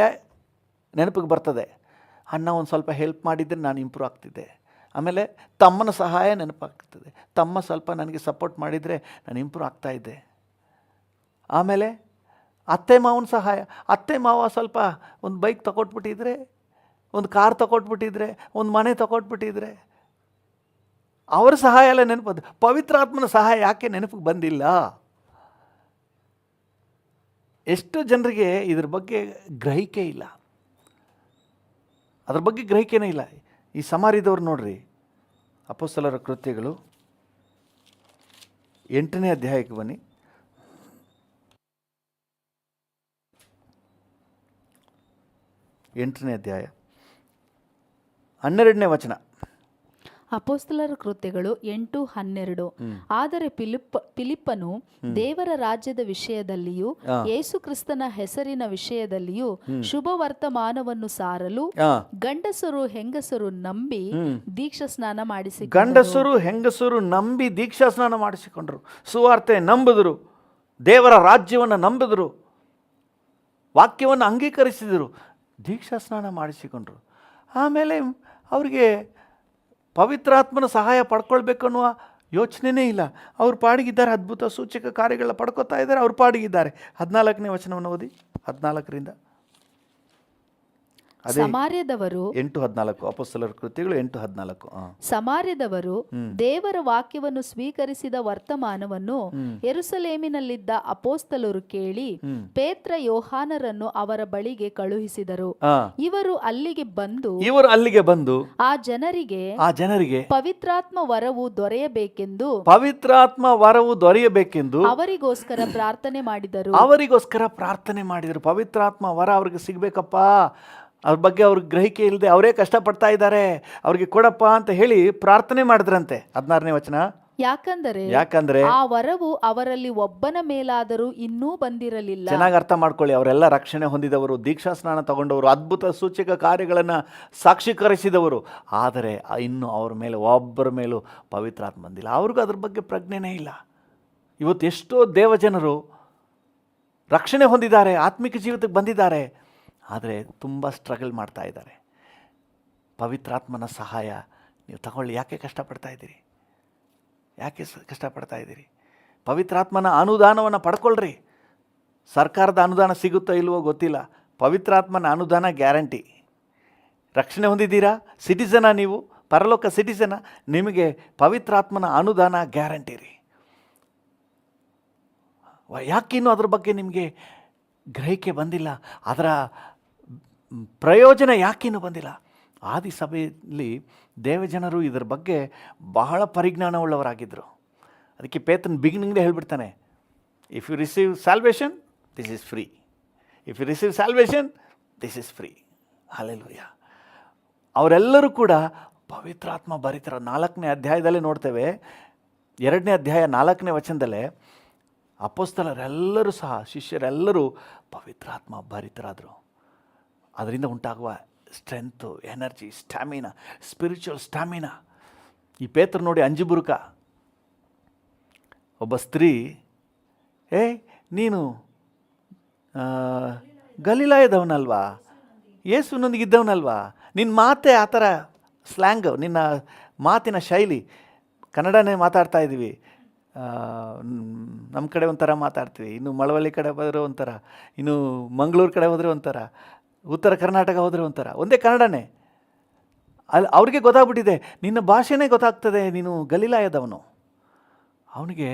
ನೆನಪಿಗೆ ಬರ್ತದೆ. ಅಣ್ಣ ಒಂದು ಸ್ವಲ್ಪ ಹೆಲ್ಪ್ ಮಾಡಿದ್ದರೆ ನಾನು ಇಂಪ್ರೂವ್ ಆಗ್ತಿದ್ದೆ. ಆಮೇಲೆ ತಮ್ಮನ ಸಹಾಯ ನೆನಪಾಗ್ತದೆ. ತಮ್ಮ ಸ್ವಲ್ಪ ನನಗೆ ಸಪೋರ್ಟ್ ಮಾಡಿದರೆ ನಾನು ಇಂಪ್ರೂವ್ ಆಗ್ತಾಯಿದ್ದೆ. ಆಮೇಲೆ ಅತ್ತೆ ಮಾವನ ಸಹಾಯ, ಅತ್ತೆ ಮಾವ ಸ್ವಲ್ಪ ಒಂದು ಬೈಕ್ ತಗೊಟ್ಬಿಟ್ಟಿದ್ರೆ, ಒಂದು ಕಾರ್ ತಗೊಟ್ಬಿಟ್ಟಿದ್ರೆ, ಒಂದು ಮನೆ ತಗೊಟ್ಬಿಟ್ಟಿದ್ರೆ ಅವರ ಸಹಾಯ ಎಲ್ಲ ನೆನಪದು. ಪವಿತ್ರಾತ್ಮನ ಸಹಾಯ ಯಾಕೆ ನೆನಪಿಗೆ ಬಂದಿಲ್ಲ? ಎಷ್ಟು ಜನರಿಗೆ ಇದ್ರ ಬಗ್ಗೆ ಗ್ರಹಿಕೆ ಇಲ್ಲ, ಅದ್ರ ಬಗ್ಗೆ ಗ್ರಹಿಕೆನೇ ಇಲ್ಲ. ಈ ಸಮಾರಿದವ್ರು ನೋಡ್ರಿ, ಅಪೊಸ್ತಲರ ಕೃತ್ಯಗಳು 8ನೇ ಅಧ್ಯಾಯಕ್ಕೆ ಬನ್ನಿ. 8ನೇ ಅಧ್ಯಾಯ 12ನೇ ವಚನ. ಅಪೊಸ್ತಲರ ಕೃತ್ಯಗಳು 8:12. ಆದರೆ ಫಿಲಿಪ್ಪನು ದೇವರ ರಾಜ್ಯದ ವಿಷಯದಲ್ಲಿಯೂ ಯೇಸು ಕ್ರಿಸ್ತನ ಹೆಸರಿನ ವಿಷಯದಲ್ಲಿಯೂ ಶುಭ ವರ್ತಮಾನವನ್ನು ಸಾರಲು ಗಂಡಸರು ಹೆಂಗಸರು ನಂಬಿ ದೀಕ್ಷಾ ಸ್ನಾನ ಮಾಡಿಸಿಕೊಂಡರು. ಸುವಾರ್ತೆ ನಂಬಿದ್ರು, ದೇವರ ರಾಜ್ಯವನ್ನು ನಂಬಿದ್ರು, ವಾಕ್ಯವನ್ನು ಅಂಗೀಕರಿಸಿದರು, ದೀಕ್ಷಾ ಸ್ನಾನ ಮಾಡಿಸಿಕೊಂಡ್ರು. ಆಮೇಲೆ ಅವರಿಗೆ ಪವಿತ್ರಾತ್ಮನ ಸಹಾಯ ಪಡ್ಕೊಳ್ಬೇಕು ಅನ್ನುವ ಯೋಚನೆಯೇ ಇಲ್ಲ. ಅವ್ರ ಪಾಡಿಗಿದ್ದಾರೆ, ಅದ್ಭುತ ಸೂಚಕ ಕಾರ್ಯಗಳ ಪಡ್ಕೊತಾ ಇದ್ದಾರೆ, ಅವ್ರ ಪಾಡಿಗಿದ್ದಾರೆ. 14ನೇ ವಚನವನ್ನು ಓದಿ. 14ರಿಂದ ಅದೇ ಸಮಾರ್ಯದವರು 8:14 ಅಪೊಸ್ತಲರ ಕೃತ್ಯಗಳು 8:14. ಸಮಾರ್ಯದವರು ದೇವರ ವಾಕ್ಯವನ್ನು ಸ್ವೀಕರಿಸಿದ ವರ್ತಮಾನವನ್ನು ಯೆರೂಸಲೇಮಿನಲ್ಲಿದ್ದ ಅಪೋಸ್ತಲರು ಕೇಳಿ ಪೇತ್ರ ಯೋಹಾನರನ್ನು ಅವರ ಬಳಿಗೆ ಕಳುಹಿಸಿದರು. ಇವರು ಅಲ್ಲಿಗೆ ಬಂದು ಆ ಜನರಿಗೆ ಪವಿತ್ರಾತ್ಮ ವರವು ದೊರೆಯಬೇಕೆಂದು ಅವರಿಗೋಸ್ಕರ ಪ್ರಾರ್ಥನೆ ಮಾಡಿದರು. ಪವಿತ್ರಾತ್ಮ ವರ ಅವ್ರಿಗೆ ಸಿಗ್ಬೇಕಪ್ಪ, ಅವ್ರ ಬಗ್ಗೆ ಅವ್ರಿಗೆ ಗ್ರಹಿಕೆ ಇಲ್ಲದೆ ಅವರೇ ಕಷ್ಟಪಡ್ತಾ ಇದ್ದಾರೆ, ಅವ್ರಿಗೆ ಕೊಡಪ್ಪ ಅಂತ ಹೇಳಿ ಪ್ರಾರ್ಥನೆ ಮಾಡಿದ್ರಂತೆ. 16ನೇ ವಚನ. ಯಾಕಂದರೆ ಆ ವರವು ಅವರಲ್ಲಿ ಒಬ್ಬನ ಮೇಲಾದರೂ ಇನ್ನೂ ಬಂದಿರಲಿಲ್ಲ. ಚೆನ್ನಾಗಿ ಅರ್ಥ ಮಾಡ್ಕೊಳ್ಳಿ, ಅವರೆಲ್ಲ ರಕ್ಷಣೆ ಹೊಂದಿದವರು, ದೀಕ್ಷಾ ಸ್ನಾನ ತಗೊಂಡವರು, ಅದ್ಭುತ ಸೂಚಕ ಕಾರ್ಯಗಳನ್ನು ಸಾಕ್ಷೀಕರಿಸಿದವರು. ಆದರೆ ಇನ್ನು ಅವ್ರ ಮೇಲೆ ಒಬ್ಬರ ಮೇಲೂ ಪವಿತ್ರಾತ್ಮ ಬಂದಿಲ್ಲ, ಅವ್ರಿಗೂ ಅದ್ರ ಬಗ್ಗೆ ಪ್ರಜ್ಞೆನೇ ಇಲ್ಲ. ಇವತ್ತು ಎಷ್ಟೋ ದೇವಜನರು ರಕ್ಷಣೆ ಹೊಂದಿದ್ದಾರೆ, ಆತ್ಮಿಕ ಜೀವಿತಕ್ಕೆ ಬಂದಿದ್ದಾರೆ, ಆದರೆ ತುಂಬ ಸ್ಟ್ರಗಲ್ ಮಾಡ್ತಾ ಇದ್ದಾರೆ. ಪವಿತ್ರಾತ್ಮನ ಸಹಾಯ ನೀವು ತಗೊಳ್ಳಿ. ಯಾಕೆ ಕಷ್ಟಪಡ್ತಾ ಇದ್ದೀರಿ? ಪವಿತ್ರಾತ್ಮನ ಅನುದಾನವನ್ನು ಪಡ್ಕೊಳ್ರಿ. ಸರ್ಕಾರದ ಅನುದಾನ ಸಿಗುತ್ತೋ ಇಲ್ವೋ ಗೊತ್ತಿಲ್ಲ, ಪವಿತ್ರಾತ್ಮನ ಅನುದಾನ ಗ್ಯಾರಂಟಿ. ರಕ್ಷಣೆ ಹೊಂದಿದ್ದೀರಾ, ಸಿಟಿಸನ, ನೀವು ಪರಲೋಕ ಸಿಟಿಸನ, ನಿಮಗೆ ಪವಿತ್ರಾತ್ಮನ ಅನುದಾನ ಗ್ಯಾರಂಟಿ ರೀ. ಯಾಕಿನ್ನೂ ಅದ್ರ ಬಗ್ಗೆ ನಿಮಗೆ ಗ್ರಹಿಕೆ ಬಂದಿಲ್ಲ? ಅದರ ಪ್ರಯೋಜನ ಯಾಕಿನ್ನೂ ಬಂದಿಲ್ಲ? ಆದಿ ಸಭೆಯಲ್ಲಿ ದೇವಜನರು ಇದರ ಬಗ್ಗೆ ಬಹಳ ಪರಿಜ್ಞಾನವುಳ್ಳವರಾಗಿದ್ದರು. ಅದಕ್ಕೆ ಪೇತ್ರನ ಬಿಗಿನಿಂಗ್ಲೇ ಹೇಳ್ಬಿಡ್ತಾನೆ, if you receive salvation this is free, if you receive salvation this is free. Hallelujah. ಅವರೆಲ್ಲರೂ ಕೂಡ ಪವಿತ್ರಾತ್ಮ ಭರಿತರ. 4ನೇ ಅಧ್ಯಾಯದಲ್ಲೇ ನೋಡ್ತೇವೆ, 2ನೇ ಅಧ್ಯಾಯ 4ನೇ ವಚನದಲ್ಲೇ ಅಪೊಸ್ತಲರೆಲ್ಲರೂ ಸಹ, ಶಿಷ್ಯರೆಲ್ಲರೂ ಪವಿತ್ರಾತ್ಮ ಭರಿತರಾದರು. ಅದರಿಂದ ಉಂಟಾಗುವ strength, energy, stamina, spiritual stamina. ಈ ಪೇತ್ರ ನೋಡಿ, ಅಂಜುಬುರುಕ ಒಬ್ಬ ಸ್ತ್ರೀ, ನೀನು ಗಲಿಲಾಯದವನಲ್ವಾ, ಯೇಸುವಿನೊಂದಿಗಿದ್ದವನಲ್ವಾ, ನಿನ್ನ ಮಾತೇ ಆ ಥರ ಸ್ಲ್ಯಾಂಗ್, ನಿನ್ನ ಮಾತಿನ ಶೈಲಿ, ಕನ್ನಡನೇ ಮಾತಾಡ್ತಾ ಇದ್ದೀವಿ, ನಮ್ಮ ಕಡೆ ಒಂಥರ ಮಾತಾಡ್ತೀವಿ, ಇನ್ನು ಮಳವಳ್ಳಿ ಕಡೆ ಹೋದರೆ ಒಂಥರ, ಇನ್ನು ಮಂಗಳೂರು ಕಡೆ ಹೋದರೆ ಒಂಥರ, ಉತ್ತರ ಕರ್ನಾಟಕ ಹೋದರೆ ಒಂಥರ, ಒಂದೇ ಕನ್ನಡನೇ. ಅವ್ರಿಗೆ ಗೊತ್ತಾಗ್ಬಿಟ್ಟಿದೆ, ನಿನ್ನ ಭಾಷೆನೇ ಗೊತ್ತಾಗ್ತದೆ, ನೀನು ಗಲಿಲಾಯದವನು. ಅವನಿಗೆ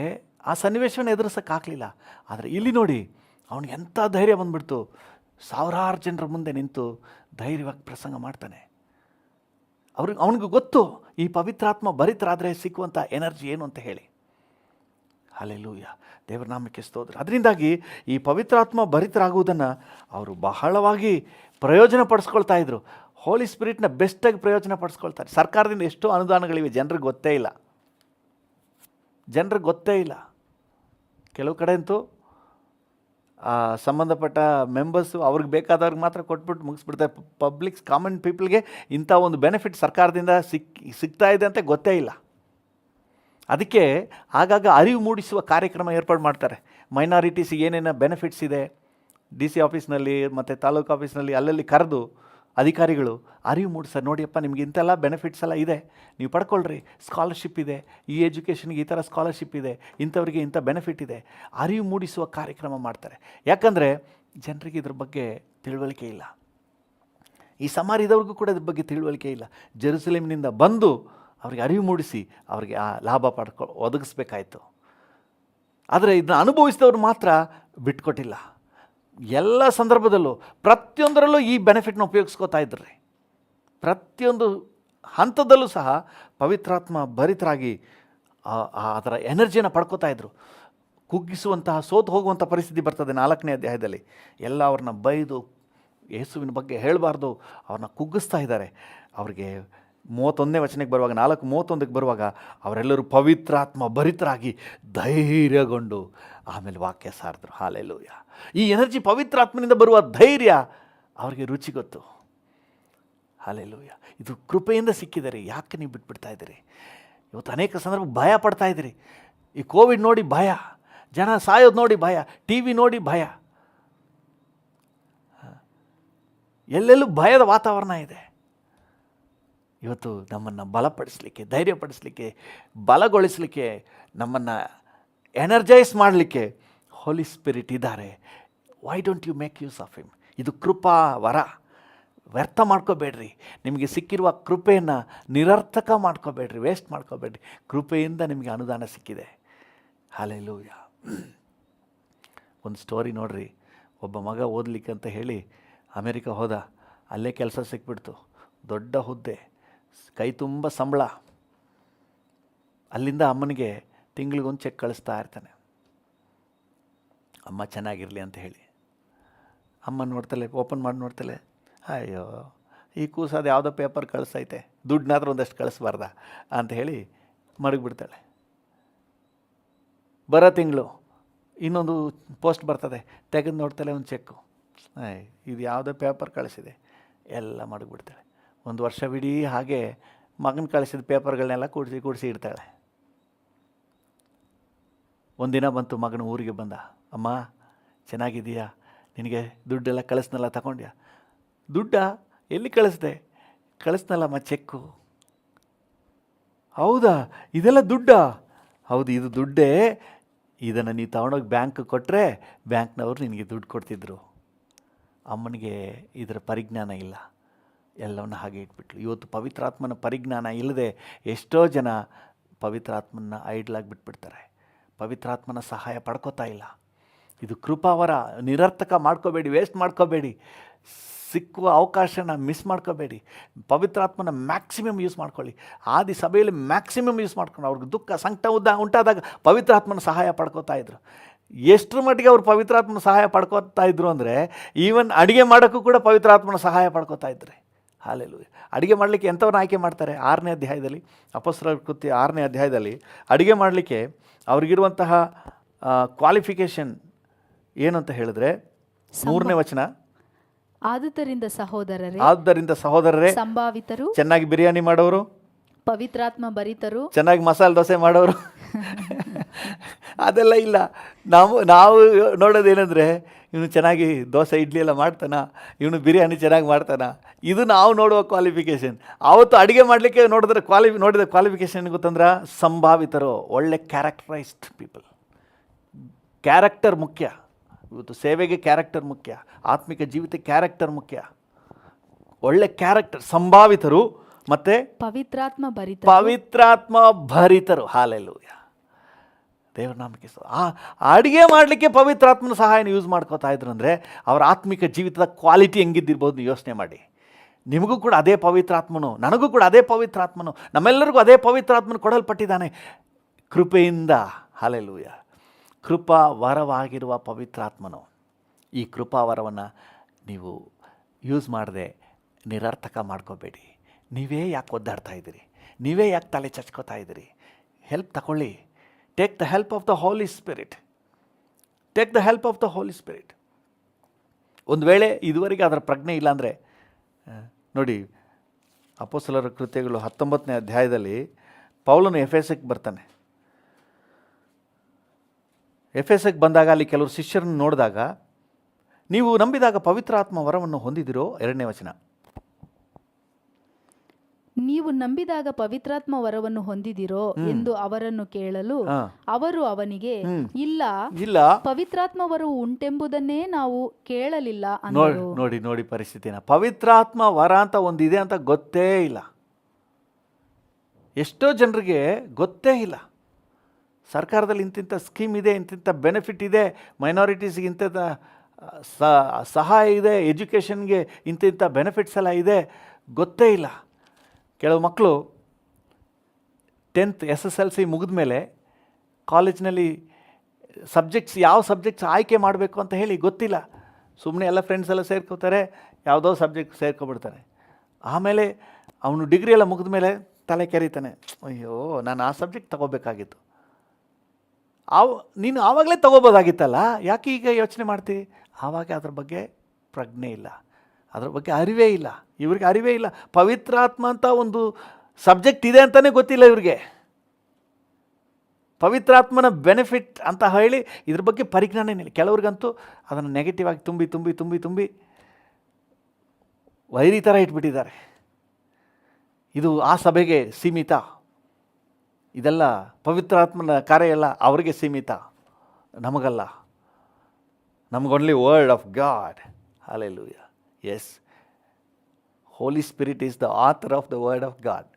ಆ ಸನ್ನಿವೇಶವನ್ನು ಎದುರಿಸೋಕ್ಕಾಗಲಿಲ್ಲ. ಆದರೆ ಇಲ್ಲಿ ನೋಡಿ, ಅವನಿಗೆ ಎಂಥ ಧೈರ್ಯ ಬಂದ್ಬಿಡ್ತು. ಸಾವಿರಾರು ಜನರ ಮುಂದೆ ನಿಂತು ಧೈರ್ಯವಾಗಿ ಪ್ರಸಂಗ ಮಾಡ್ತಾನೆ. ಅವನಿಗೆ ಗೊತ್ತು ಈ ಪವಿತ್ರಾತ್ಮ ಭರಿತರಾದರೆ ಸಿಕ್ಕುವಂಥ ಎನರ್ಜಿ ಏನು ಅಂತ ಹೇಳಿ. ಹಲ್ಲೆಲೂಯಾ, ದೇವರ ನಾಮಕ್ಕೆ ಸ್ತೋತ್ರ. ಅದರಿಂದಾಗಿ ಈ ಪವಿತ್ರಾತ್ಮ ಭರಿತರಾಗುವುದನ್ನು ಅವರು ಬಹಳವಾಗಿ ಪ್ರಯೋಜನ ಪಡಿಸ್ಕೊಳ್ತಾ ಇದ್ರು. ಹೋಲಿ ಸ್ಪಿರಿಟ್ನ ಬೆಸ್ಟಾಗಿ ಪ್ರಯೋಜನ ಪಡಿಸ್ಕೊಳ್ತಾರೆ. ಸರ್ಕಾರದಿಂದ ಎಷ್ಟೋ ಅನುದಾನಗಳಿವೆ, ಜನರಿಗೆ ಗೊತ್ತೇ ಇಲ್ಲ. ಕೆಲವು ಕಡೆ ಅಂತೂ ಸಂಬಂಧಪಟ್ಟ ಮೆಂಬರ್ಸು ಅವ್ರಿಗೆ ಬೇಕಾದವ್ರಿಗೆ ಮಾತ್ರ ಕೊಟ್ಬಿಟ್ಟು ಮುಗಿಸ್ಬಿಡ್ತಾರೆ. ಪಬ್ಲಿಕ್ಸ್, ಕಾಮನ್ ಪೀಪಲ್ಗೆ ಇಂಥ ಒಂದು ಬೆನಿಫಿಟ್ ಸರ್ಕಾರದಿಂದ ಸಿಗ್ತಾ ಇದೆ ಅಂತ ಗೊತ್ತೇ ಇಲ್ಲ. ಅದಕ್ಕೆ ಆಗಾಗ ಅರಿವು ಮೂಡಿಸುವ ಕಾರ್ಯಕ್ರಮ ಏರ್ಪಾಡು ಮಾಡ್ತಾರೆ. ಮೈನಾರಿಟೀಸಿಗೆ ಏನೇನು ಬೆನಿಫಿಟ್ಸ್ ಇದೆ, DC ಆಫೀಸ್ನಲ್ಲಿ ಮತ್ತು ತಾಲೂಕು ಆಫೀಸ್ನಲ್ಲಿ ಅಲ್ಲಲ್ಲಿ ಕರೆದು ಅಧಿಕಾರಿಗಳು ಅರಿವು ಮೂಡಿಸ್ತಾರೆ. ನೋಡಿಯಪ್ಪ, ನಿಮ್ಗೆ ಇಂಥೆಲ್ಲ ಬೆನಿಫಿಟ್ಸ್ ಎಲ್ಲ ಇದೆ, ನೀವು ಪಡ್ಕೊಳ್ರಿ, ಸ್ಕಾಲರ್ಶಿಪ್ ಇದೆ, ಈ ಎಜುಕೇಷನ್ಗೆ ಈ ಥರ ಸ್ಕಾಲರ್ಶಿಪ್ ಇದೆ, ಇಂಥವ್ರಿಗೆ ಇಂಥ ಬೆನಿಫಿಟ್ ಇದೆ. ಅರಿವು ಮೂಡಿಸುವ ಕಾರ್ಯಕ್ರಮ ಮಾಡ್ತಾರೆ. ಯಾಕಂದರೆ ಜನರಿಗೆ ಇದ್ರ ಬಗ್ಗೆ ತಿಳುವಳಿಕೆ ಇಲ್ಲ. ಈ ಸಮಾರ್ಯದವ್ರಿಗೂ ಕೂಡ ಇದ್ರ ಬಗ್ಗೆ ತಿಳುವಳಿಕೆ ಇಲ್ಲ. ಜೆರುಸಲೇಮಿನಿಂದ ಬಂದು ಅವ್ರಿಗೆ ಅರಿವು ಮೂಡಿಸಿ ಅವ್ರಿಗೆ ಆ ಲಾಭ ಒದಗಿಸ್ಬೇಕಾಯ್ತು. ಆದರೆ ಇದನ್ನ ಅನುಭವಿಸಿದವ್ರು ಮಾತ್ರ ಬಿಟ್ಕೊಟ್ಟಿಲ್ಲ. ಎಲ್ಲ ಸಂದರ್ಭದಲ್ಲೂ ಪ್ರತಿಯೊಂದರಲ್ಲೂ ಈ ಬೆನಿಫಿಟ್ನ ಉಪಯೋಗಿಸ್ಕೋತಾ ಇದ್ರಿ. ಪ್ರತಿಯೊಂದು ಹಂತದಲ್ಲೂ ಸಹ ಪವಿತ್ರಾತ್ಮ ಭರಿತರಾಗಿ ಅದರ ಎನರ್ಜಿಯನ್ನು ಪಡ್ಕೋತಾ ಇದ್ದರು. ಕುಗ್ಗಿಸುವಂತಹ, ಸೋತು ಹೋಗುವಂಥ ಪರಿಸ್ಥಿತಿ ಬರ್ತದೆ 4ನೇ ಅಧ್ಯಾಯದಲ್ಲಿ. ಎಲ್ಲ ಅವ್ರನ್ನ ಬೈದು ಯೇಸುವಿನ ಬಗ್ಗೆ ಹೇಳಬಾರ್ದು ಅವ್ರನ್ನ ಕುಗ್ಗಿಸ್ತಾ ಇದ್ದಾರೆ. ಅವ್ರಿಗೆ 31ನೇ ವಚನಕ್ಕೆ ಬರುವಾಗ, 4:31ಕ್ಕೆ ಬರುವಾಗ ಅವರೆಲ್ಲರೂ ಪವಿತ್ರಾತ್ಮ ಭರಿತರಾಗಿ ಧೈರ್ಯಗೊಂಡು ಆಮೇಲೆ ವಾಕ್ಯ ಸಾರಿದ್ರು. ಹಲ್ಲೆಲೂಯಾ. ಈ ಎನರ್ಜಿ, ಪವಿತ್ರಾತ್ಮನಿಂದ ಬರುವ ಧೈರ್ಯ ಅವ್ರಿಗೆ ರುಚಿ ಗೊತ್ತು. ಹಲ್ಲೆಲೂಯಾ. ಇದು ಕೃಪೆಯಿಂದ ಸಿಕ್ಕಿದರೆ ಯಾಕೆ ನೀವು ಬಿಟ್ಬಿಡ್ತಾ ಇದ್ದೀರಿ? ಇವತ್ತು ಅನೇಕ ಸಂದರ್ಭ ಭಯ ಪಡ್ತಾ ಇದ್ದೀರಿ. ಈ ಕೋವಿಡ್ ನೋಡಿ ಭಯ, ಜನ ಸಾಯೋದು ನೋಡಿ ಭಯ, TV ನೋಡಿ ಭಯ, ಎಲ್ಲೆಲ್ಲೂ ಭಯದ ವಾತಾವರಣ ಇದೆ. ಇವತ್ತು ನಮ್ಮನ್ನು ಬಲಪಡಿಸಲಿಕ್ಕೆ, ಧೈರ್ಯಪಡಿಸಲಿಕ್ಕೆ, ಬಲಗೊಳಿಸಲಿಕ್ಕೆ, ನಮ್ಮನ್ನು ಎನರ್ಜೈಸ್ ಮಾಡಲಿಕ್ಕೆ ಹೋಲಿ ಸ್ಪಿರಿಟ್ ಇದ್ದಾರೆ. Why don't you make use of him? ಇದು ಕೃಪಾ ವರ. ವ್ಯರ್ಥ ಮಾಡ್ಕೋಬೇಡ್ರಿ. ನಿಮಗೆ ಸಿಕ್ಕಿರುವ ಕೃಪೆಯನ್ನು ನಿರರ್ಥಕ ಮಾಡ್ಕೋಬೇಡ್ರಿ, ವೇಸ್ಟ್ ಮಾಡ್ಕೋಬೇಡ್ರಿ. ಕೃಪೆಯಿಂದ ನಿಮಗೆ ಅನುದಾನ ಸಿಕ್ಕಿದೆ. ಹಲ್ಲೆಲೂಯ. ಒಂದು ಸ್ಟೋರಿ ನೋಡ್ರಿ. ಒಬ್ಬ ಮಗ ಓದಲಿಕ್ಕೆ ಅಂತ ಹೇಳಿ ಅಮೇರಿಕ ಹೋದ. ಅಲ್ಲೇ ಕೆಲಸ ಸಿಕ್ಬಿಡ್ತು, ದೊಡ್ಡ ಹುದ್ದೆ, ಕೈ ತುಂಬ ಸಂಬಳ. ಅಲ್ಲಿಂದ ಅಮ್ಮನಿಗೆ ತಿಂಗಳಿಗೊಂದು ಚೆಕ್ ಕಳಿಸ್ತಾ ಇರ್ತಾನೆ, ಅಮ್ಮ ಚೆನ್ನಾಗಿರಲಿ ಅಂತ ಹೇಳಿ. ಅಮ್ಮ ನೋಡ್ತಲೇ, ಓಪನ್ ಮಾಡಿ ನೋಡ್ತಲೇ, ಅಯ್ಯೋ ಈ ಕೂಸಾದ ಯಾವುದೋ ಪೇಪರ್ ಕಳಿಸೈತೆ, ದುಡ್ಡನ್ನಾದ್ರೂ ಒಂದಷ್ಟು ಕಳಿಸ್ಬಾರ್ದ ಅಂತ ಹೇಳಿ ಮಡಗಿಬಿಡ್ತಾಳೆ. ಬರೋ ತಿಂಗಳು ಇನ್ನೊಂದು ಪೋಸ್ಟ್ ಬರ್ತದೆ, ತೆಗೆದು ನೋಡ್ತಾಳೆ ಒಂದು ಚೆಕ್ಕು, ಇದು ಯಾವುದೋ ಪೇಪರ್ ಕಳಿಸಿದೆ, ಎಲ್ಲ ಮಡಗಿಬಿಡ್ತಾಳೆ. ಒಂದು ವರ್ಷವಿಡೀ ಹಾಗೆ ಮಗನ ಕಳಿಸಿದ ಪೇಪರ್ಗಳನ್ನೆಲ್ಲ ಕೂಡಿಸಿ ಇಡ್ತಾಳೆ. ಒಂದಿನ ಬಂತು, ಮಗನ ಊರಿಗೆ ಬಂದ. ಅಮ್ಮ ಚೆನ್ನಾಗಿದೆಯಾ, ನಿನಗೆ ದುಡ್ಡೆಲ್ಲ ಕಳಿಸ್ನಲ್ಲ, ತಗೊಂಡ್ಯಾ? ದುಡ್ಡ ಎಲ್ಲಿ ಕಳಿಸ್ದೆ? ಕಳಿಸ್ನಲ್ಲಮ್ಮ ಚೆಕ್ಕು. ಹೌದಾ, ಇದೆಲ್ಲ ದುಡ್ಡಾ? ಹೌದು, ಇದು ದುಡ್ಡೇ. ಇದನ್ನು ನೀವು ತಗೊಂಡೋಗಿ ಬ್ಯಾಂಕ್ ಕೊಟ್ಟರೆ ಬ್ಯಾಂಕ್ನವರು ನಿನಗೆ ದುಡ್ಡು ಕೊಡ್ತಿದ್ರು. ಅಮ್ಮನಿಗೆ ಇದರ ಪರಿಜ್ಞಾನ ಇಲ್ಲ, ಎಲ್ಲವನ್ನು ಹಾಗೆ ಇಟ್ಬಿಟ್ಲು. ಇವತ್ತು ಪವಿತ್ರಾತ್ಮನ ಪರಿಜ್ಞಾನ ಇಲ್ಲದೆ ಎಷ್ಟೋ ಜನ ಪವಿತ್ರಾತ್ಮನ ಐಡ್ಲಾಗಿ ಬಿಟ್ಬಿಡ್ತಾರೆ, ಪವಿತ್ರಾತ್ಮನ ಸಹಾಯ ಪಡ್ಕೋತಾ ಇಲ್ಲ. ಇದು ಕೃಪಾವರ, ನಿರರ್ಥಕ ಮಾಡ್ಕೋಬೇಡಿ, ವೇಸ್ಟ್ ಮಾಡ್ಕೋಬೇಡಿ. ಸಿಕ್ಕುವ ಅವಕಾಶನ ಮಿಸ್ ಮಾಡ್ಕೋಬೇಡಿ. ಪವಿತ್ರಾತ್ಮನ ಮ್ಯಾಕ್ಸಿಮಮ್ ಯೂಸ್ ಮಾಡ್ಕೊಳ್ಳಿ. ಆದಿ ಸಭೆಯಲ್ಲಿ ಮ್ಯಾಕ್ಸಿಮಮ್ ಯೂಸ್ ಮಾಡ್ಕೊಂಡು ಅವ್ರಿಗೆ ದುಃಖ ಸಂಕಟ ಉಂಟಾದಾಗ ಪವಿತ್ರಾತ್ಮನ ಸಹಾಯ ಪಡ್ಕೋತಾ ಇದ್ರು. ಎಷ್ಟರ ಮಟ್ಟಿಗೆ ಅವ್ರು ಪವಿತ್ರಾತ್ಮನ ಸಹಾಯ ಪಡ್ಕೋತಾ ಇದ್ರು ಅಂದರೆ, ಈವನ್ ಅಡುಗೆ ಮಾಡೋಕ್ಕೂ ಕೂಡ ಪವಿತ್ರಾತ್ಮನ ಸಹಾಯ ಪಡ್ಕೋತಾ ಇದ್ರಿ. ಹಲ್ಲೆಲೂಯಾ. ಅಡುಗೆ ಮಾಡಲಿಕ್ಕೆ ಎಂಥವ್ರನ್ನ ಆಯ್ಕೆ ಮಾಡ್ತಾರೆ? 6ನೇ ಅಧ್ಯಾಯದಲ್ಲಿ, ಅಪೊಸ್ತಲರ ಕೃತ್ಯ 6ನೇ ಅಧ್ಯಾಯದಲ್ಲಿ ಅಡುಗೆ ಮಾಡಲಿಕ್ಕೆ ಅವ್ರಿಗಿರುವಂತಹ ಕ್ವಾಲಿಫಿಕೇಷನ್ ಏನು ಅಂತ ಹೇಳಿದ್ರೆ, 3ನೇ ವಚನ, ಆದುದರಿಂದ ಸಹೋದರರೇ ಸಂಭಾವಿತರು, ಚೆನ್ನಾಗಿ ಬಿರಿಯಾನಿ ಮಾಡೋರು, ಪವಿತ್ರಾತ್ಮ ಭರಿತರು, ಚೆನ್ನಾಗಿ ಮಸಾಲೆ ದೋಸೆ ಮಾಡೋರು. ಅದೆಲ್ಲ ಇಲ್ಲ. ನಾವು ನೋಡೋದೇನೆಂದರೆ, ಇವನು ಚೆನ್ನಾಗಿ ದೋಸೆ ಇಡ್ಲಿ ಎಲ್ಲ ಮಾಡ್ತಾನ, ಇವನು ಬಿರಿಯಾನಿ ಚೆನ್ನಾಗಿ ಮಾಡ್ತಾನ, ಇದು ನಾವು ನೋಡುವ ಕ್ವಾಲಿಫಿಕೇಷನ್. ಆವತ್ತು ಅಡುಗೆ ಮಾಡಲಿಕ್ಕೆ ನೋಡಿದ ಕ್ವಾಲಿಫಿಕೇಷನ್ ಗೊತ್ತಂದ್ರೆ, ಸಂಭಾವಿತರು, ಒಳ್ಳೆ ಕ್ಯಾರೆಕ್ಟರೈಸ್ಡ್ ಪೀಪಲ್. ಕ್ಯಾರೆಕ್ಟರ್ ಮುಖ್ಯ. ಇವತ್ತು ಸೇವೆಗೆ ಕ್ಯಾರೆಕ್ಟರ್ ಮುಖ್ಯ, ಆತ್ಮಿಕ ಜೀವಿತಕ್ಕೆ ಕ್ಯಾರೆಕ್ಟರ್ ಮುಖ್ಯ. ಒಳ್ಳೆ ಕ್ಯಾರೆಕ್ಟರ್, ಸಂಭಾವಿತರು, ಮತ್ತು ಪವಿತ್ರಾತ್ಮ ಭರಿತರು. ಹಲ್ಲೆಲೂಯಾ. ದೇವರ ನಾಮಕ್ಕೆ ಅಡುಗೆ ಮಾಡಲಿಕ್ಕೆ ಪವಿತ್ರಾತ್ಮನ ಸಹಾಯನ ಯೂಸ್ ಮಾಡ್ಕೋತಾ ಇದ್ರು ಅಂದರೆ, ಅವರ ಆತ್ಮಿಕ ಜೀವಿತದ ಕ್ವಾಲಿಟಿ ಹೆಂಗಿದ್ದಿರ್ಬೋದು ನೀವು ಯೋಚನೆ ಮಾಡಿ. ನಿಮಗೂ ಕೂಡ ಅದೇ ಪವಿತ್ರಾತ್ಮನು, ನನಗೂ ಕೂಡ ಅದೇ ಪವಿತ್ರಾತ್ಮನು, ನಮ್ಮೆಲ್ಲರಿಗೂ ಅದೇ ಪವಿತ್ರಾತ್ಮನು ಕೊಡಲ್ಪಟ್ಟಿದ್ದಾನೆ ಕೃಪೆಯಿಂದ. ಹಲ್ಲೆಲೂಯಾ. ಕೃಪಾ ವರವಾಗಿರುವ ಪವಿತ್ರಾತ್ಮನು. ಈ ಕೃಪಾವರವನ್ನು ನೀವು ಯೂಸ್ ಮಾಡದೆ ನಿರರ್ಥಕ ಮಾಡ್ಕೋಬೇಡಿ. ನೀವೇ ಯಾಕೆ ಒದ್ದಾಡ್ತಾ ಇದ್ದೀರಿ? ನೀವೇ ಯಾಕೆ ತಲೆ ಚಚ್ಕೋತಾ ಇದ್ದೀರಿ? ಹೆಲ್ಪ್ ತಗೊಳ್ಳಿ. Take the help of the Holy Spirit. Take the help of the Holy Spirit. ಒಂದು ವೇಳೆ ಇದುವರೆಗೆ ಅದರ ಪ್ರಜ್ಞೆ ಇಲ್ಲಾಂದರೆ ನೋಡಿ, ಅಪೊಸ್ತಲರ ಕೃತ್ಯಗಳು 19ನೇ ಅಧ್ಯಾಯದಲ್ಲಿ ಪೌಲನು ಎಫೆಸಕ್ಕೆ ಬರ್ತಾನೆ. ಎಫೆಸಕ್ಕೆ ಬಂದಾಗ ಅಲ್ಲಿ ಕೆಲವರು ಶಿಷ್ಯರನ್ನು ನೋಡಿದಾಗ, ನೀವು ನಂಬಿದಾಗ ಪವಿತ್ರಾತ್ಮ ವರವನ್ನು ಹೊಂದಿದಿರೋ, 2ನೇ ವಚನ, ನೀವು ನಂಬಿದಾಗ ಪವಿತ್ರಾತ್ಮ ವರವನ್ನು ಹೊಂದಿದಿರೋ ಎಂದು ಅವರನ್ನು ಕೇಳಲು ಅವರು ಅವನಿಗೆ, ಇಲ್ಲ, ಪವಿತ್ರಾತ್ಮ ವರವು ಉಂಟೆಂಬುದನ್ನೇ ನಾವು ಕೇಳಲಿಲ್ಲ ಅಂದರು. ನೋಡಿ ಪರಿಸ್ಥಿತಿನ. ಪವಿತ್ರಾತ್ಮ ವರ ಅಂತ ಒಂದಿದೆ ಅಂತ ಗೊತ್ತೇ ಇಲ್ಲ. ಎಷ್ಟೋ ಜನರಿಗೆ ಗೊತ್ತೇ ಇಲ್ಲ. ಸರ್ಕಾರದಲ್ಲಿ ಇಂತಿಂಥ ಸ್ಕೀಮ್ ಇದೆ, ಇಂತಿಂಥ ಬೆನಿಫಿಟ್ ಇದೆ, ಮೈನಾರಿಟೀಸ್ಗೆ ಇಂಥದ್ದು ಸಹಾಯ ಇದೆ, ಎಜುಕೇಷನ್ಗೆ ಇಂತಿಂಥ ಬೆನಿಫಿಟ್ಸ್ ಎಲ್ಲ ಇದೆ, ಗೊತ್ತೇ ಇಲ್ಲ. ಕೆಲವು ಮಕ್ಕಳು 10th SSLC ಮುಗಿದ ಮೇಲೆ ಕಾಲೇಜ್ನಲ್ಲಿ ಯಾವ ಸಬ್ಜೆಕ್ಟ್ಸ್ ಆಯ್ಕೆ ಮಾಡಬೇಕು ಅಂತ ಹೇಳಿ ಗೊತ್ತಿಲ್ಲ. ಸುಮ್ಮನೆ ಎಲ್ಲ ಫ್ರೆಂಡ್ಸ್ ಎಲ್ಲ ಸೇರ್ಕೋತಾರೆ, ಯಾವುದೋ ಸಬ್ಜೆಕ್ಟ್ ಸೇರ್ಕೊಬಿಡ್ತಾರೆ. ಆಮೇಲೆ ಅವನು ಡಿಗ್ರಿ ಎಲ್ಲ ಮುಗಿದ ಮೇಲೆ ತಲೆ ಕೆರೀತಾನೆ, ಅಯ್ಯೋ ನಾನು ಆ ಸಬ್ಜೆಕ್ಟ್ ತಗೋಬೇಕಾಗಿತ್ತು. ನೀನು ಆವಾಗಲೇ ತೊಗೋಬೋದಾಗಿತ್ತಲ್ಲ, ಯಾಕೆ ಈಗ ಯೋಚನೆ ಮಾಡ್ತೀವಿ? ಆವಾಗ ಅದ್ರ ಬಗ್ಗೆ ಪ್ರಜ್ಞೆ ಇಲ್ಲ, ಅದ್ರ ಬಗ್ಗೆ ಅರಿವೇ ಇಲ್ಲ. ಇವ್ರಿಗೆ ಅರಿವೇ ಇಲ್ಲ. ಪವಿತ್ರಾತ್ಮ ಅಂತ ಒಂದು ಸಬ್ಜೆಕ್ಟ್ ಇದೆ ಅಂತಲೇ ಗೊತ್ತಿಲ್ಲ ಇವ್ರಿಗೆ. ಪವಿತ್ರಾತ್ಮನ ಬೆನಿಫಿಟ್ ಅಂತ ಹೇಳಿ ಇದ್ರ ಬಗ್ಗೆ ಪರಿಜ್ಞಾನ ಇಲ್ಲ. ಕೆಲವ್ರಿಗಂತೂ ಅದನ್ನು ನೆಗೆಟಿವ್ ಆಗಿ ತುಂಬಿ ತುಂಬಿ ತುಂಬಿ ತುಂಬಿ ವೈರಿ ಥರ ಇಟ್ಬಿಟ್ಟಿದ್ದಾರೆ. ಇದು ಆ ಸಭೆಗೆ ಸೀಮಿತ, ಇದೆಲ್ಲ ಪವಿತ್ರಾತ್ಮನ ಕಾರ್ಯ ಎಲ್ಲ ಅವರಿಗೆ ಸೀಮಿತ, ನಮಗಲ್ಲ. ನಮಗೊಂಡ್ಲಿ word of God. Hallelujah. Yes, holy spirit is the author of the word of God.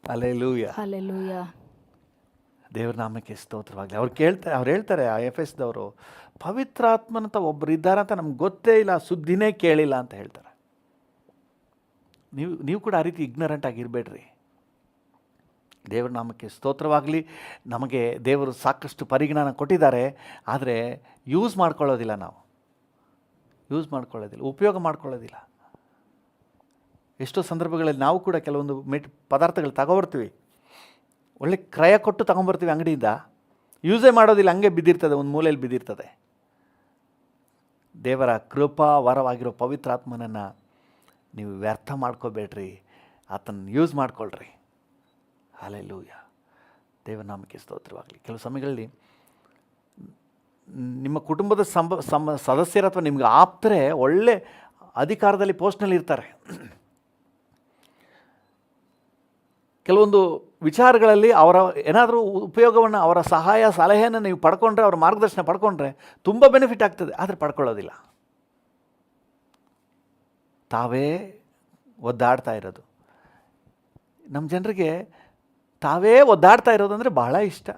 Hallelujah. Hallelujah. ದೇವ್ರ ನಾಮಕ್ಕೆ ಸ್ತೋತ್ರವಾಗಲಿ. ಅವ್ರು ಹೇಳ್ತಾರೆ ಆ ಎಫೆಸ್ದವರು, ಪವಿತ್ರಾತ್ಮನಂತ ಒಬ್ಬರು ಇದ್ದಾರೆ ಅಂತ ನಮ್ಗೆ ಗೊತ್ತೇ ಇಲ್ಲ, ಸುದ್ದಿನೇ ಕೇಳಿಲ್ಲ ಅಂತ ಹೇಳ್ತಾರೆ. ನೀವು ಕೂಡ ಆ ರೀತಿ ಇಗ್ನರೆಂಟ್ ಆಗಿರಬೇಡ್ರಿ. ದೇವ್ರ ನಾಮಕ್ಕೆ ಸ್ತೋತ್ರವಾಗಲಿ. ನಮಗೆ ದೇವರು ಸಾಕಷ್ಟು ಪರಿಜ್ಞಾನ ಕೊಟ್ಟಿದ್ದಾರೆ, ಆದರೆ ಯೂಸ್ ಮಾಡ್ಕೊಳ್ಳೋದಿಲ್ಲ, ಉಪಯೋಗ ಮಾಡ್ಕೊಳ್ಳೋದಿಲ್ಲ. ಎಷ್ಟೋ ಸಂದರ್ಭಗಳಲ್ಲಿ ನಾವು ಕೂಡ ಕೆಲವೊಂದು ಪದಾರ್ಥಗಳು ತಗೊಬರ್ತೀವಿ, ಒಳ್ಳೆ ಕ್ರಯ ಕೊಟ್ಟು ತಗೊಂಬರ್ತೀವಿ ಅಂಗಡಿಯಿಂದ, ಯೂಸೇ ಮಾಡೋದಿಲ್ಲ, ಹಂಗೆ ಬಿದ್ದಿರ್ತದೆ, ಒಂದು ಮೂಲೆಯಲ್ಲಿ ಬಿದ್ದಿರ್ತದೆ. ದೇವರ ಕೃಪಾ ವರವಾಗಿರೋ ಪವಿತ್ರಾತ್ಮನನ್ನು ನೀವು ವ್ಯರ್ಥ ಮಾಡ್ಕೋಬೇಡ್ರಿ, ಆತನ ಯೂಸ್ ಮಾಡ್ಕೊಳ್ರಿ. ಹಲ್ಲೆಲೂಯಾ. ದೇವರ ನಾಮಕ್ಕೆ ಸ್ತೋತ್ರವಾಗಲಿ. ಕೆಲವು ಸಮಯಗಳಲ್ಲಿ ನಿಮ್ಮ ಕುಟುಂಬದ ಸದಸ್ಯರು ಅಥವಾ ನಿಮ್ಗೆ ಆಪ್ತರೆ ಒಳ್ಳೆ ಅಧಿಕಾರದಲ್ಲಿ ಪೋಸ್ಟ್ನಲ್ಲಿ ಇರ್ತಾರೆ. ಕೆಲವೊಂದು ವಿಚಾರಗಳಲ್ಲಿ ಅವರ ಏನಾದರೂ ಉಪಯೋಗವನ್ನು, ಅವರ ಸಹಾಯ ಸಲಹೆಯನ್ನು ನೀವು ಪಡ್ಕೊಂಡ್ರೆ, ಅವರ ಮಾರ್ಗದರ್ಶನ ಪಡ್ಕೊಂಡ್ರೆ ತುಂಬ ಬೆನಿಫಿಟ್ ಆಗ್ತದೆ, ಆದರೆ ಪಡ್ಕೊಳ್ಳೋದಿಲ್ಲ. ತಾವೇ ಒದ್ದಾಡ್ತಾ ಇರೋದು. ನಮ್ಮ ಜನರಿಗೆ ತಾವೇ ಒದ್ದಾಡ್ತಾ ಇರೋದಂದರೆ ಬಹಳ ಇಷ್ಟ.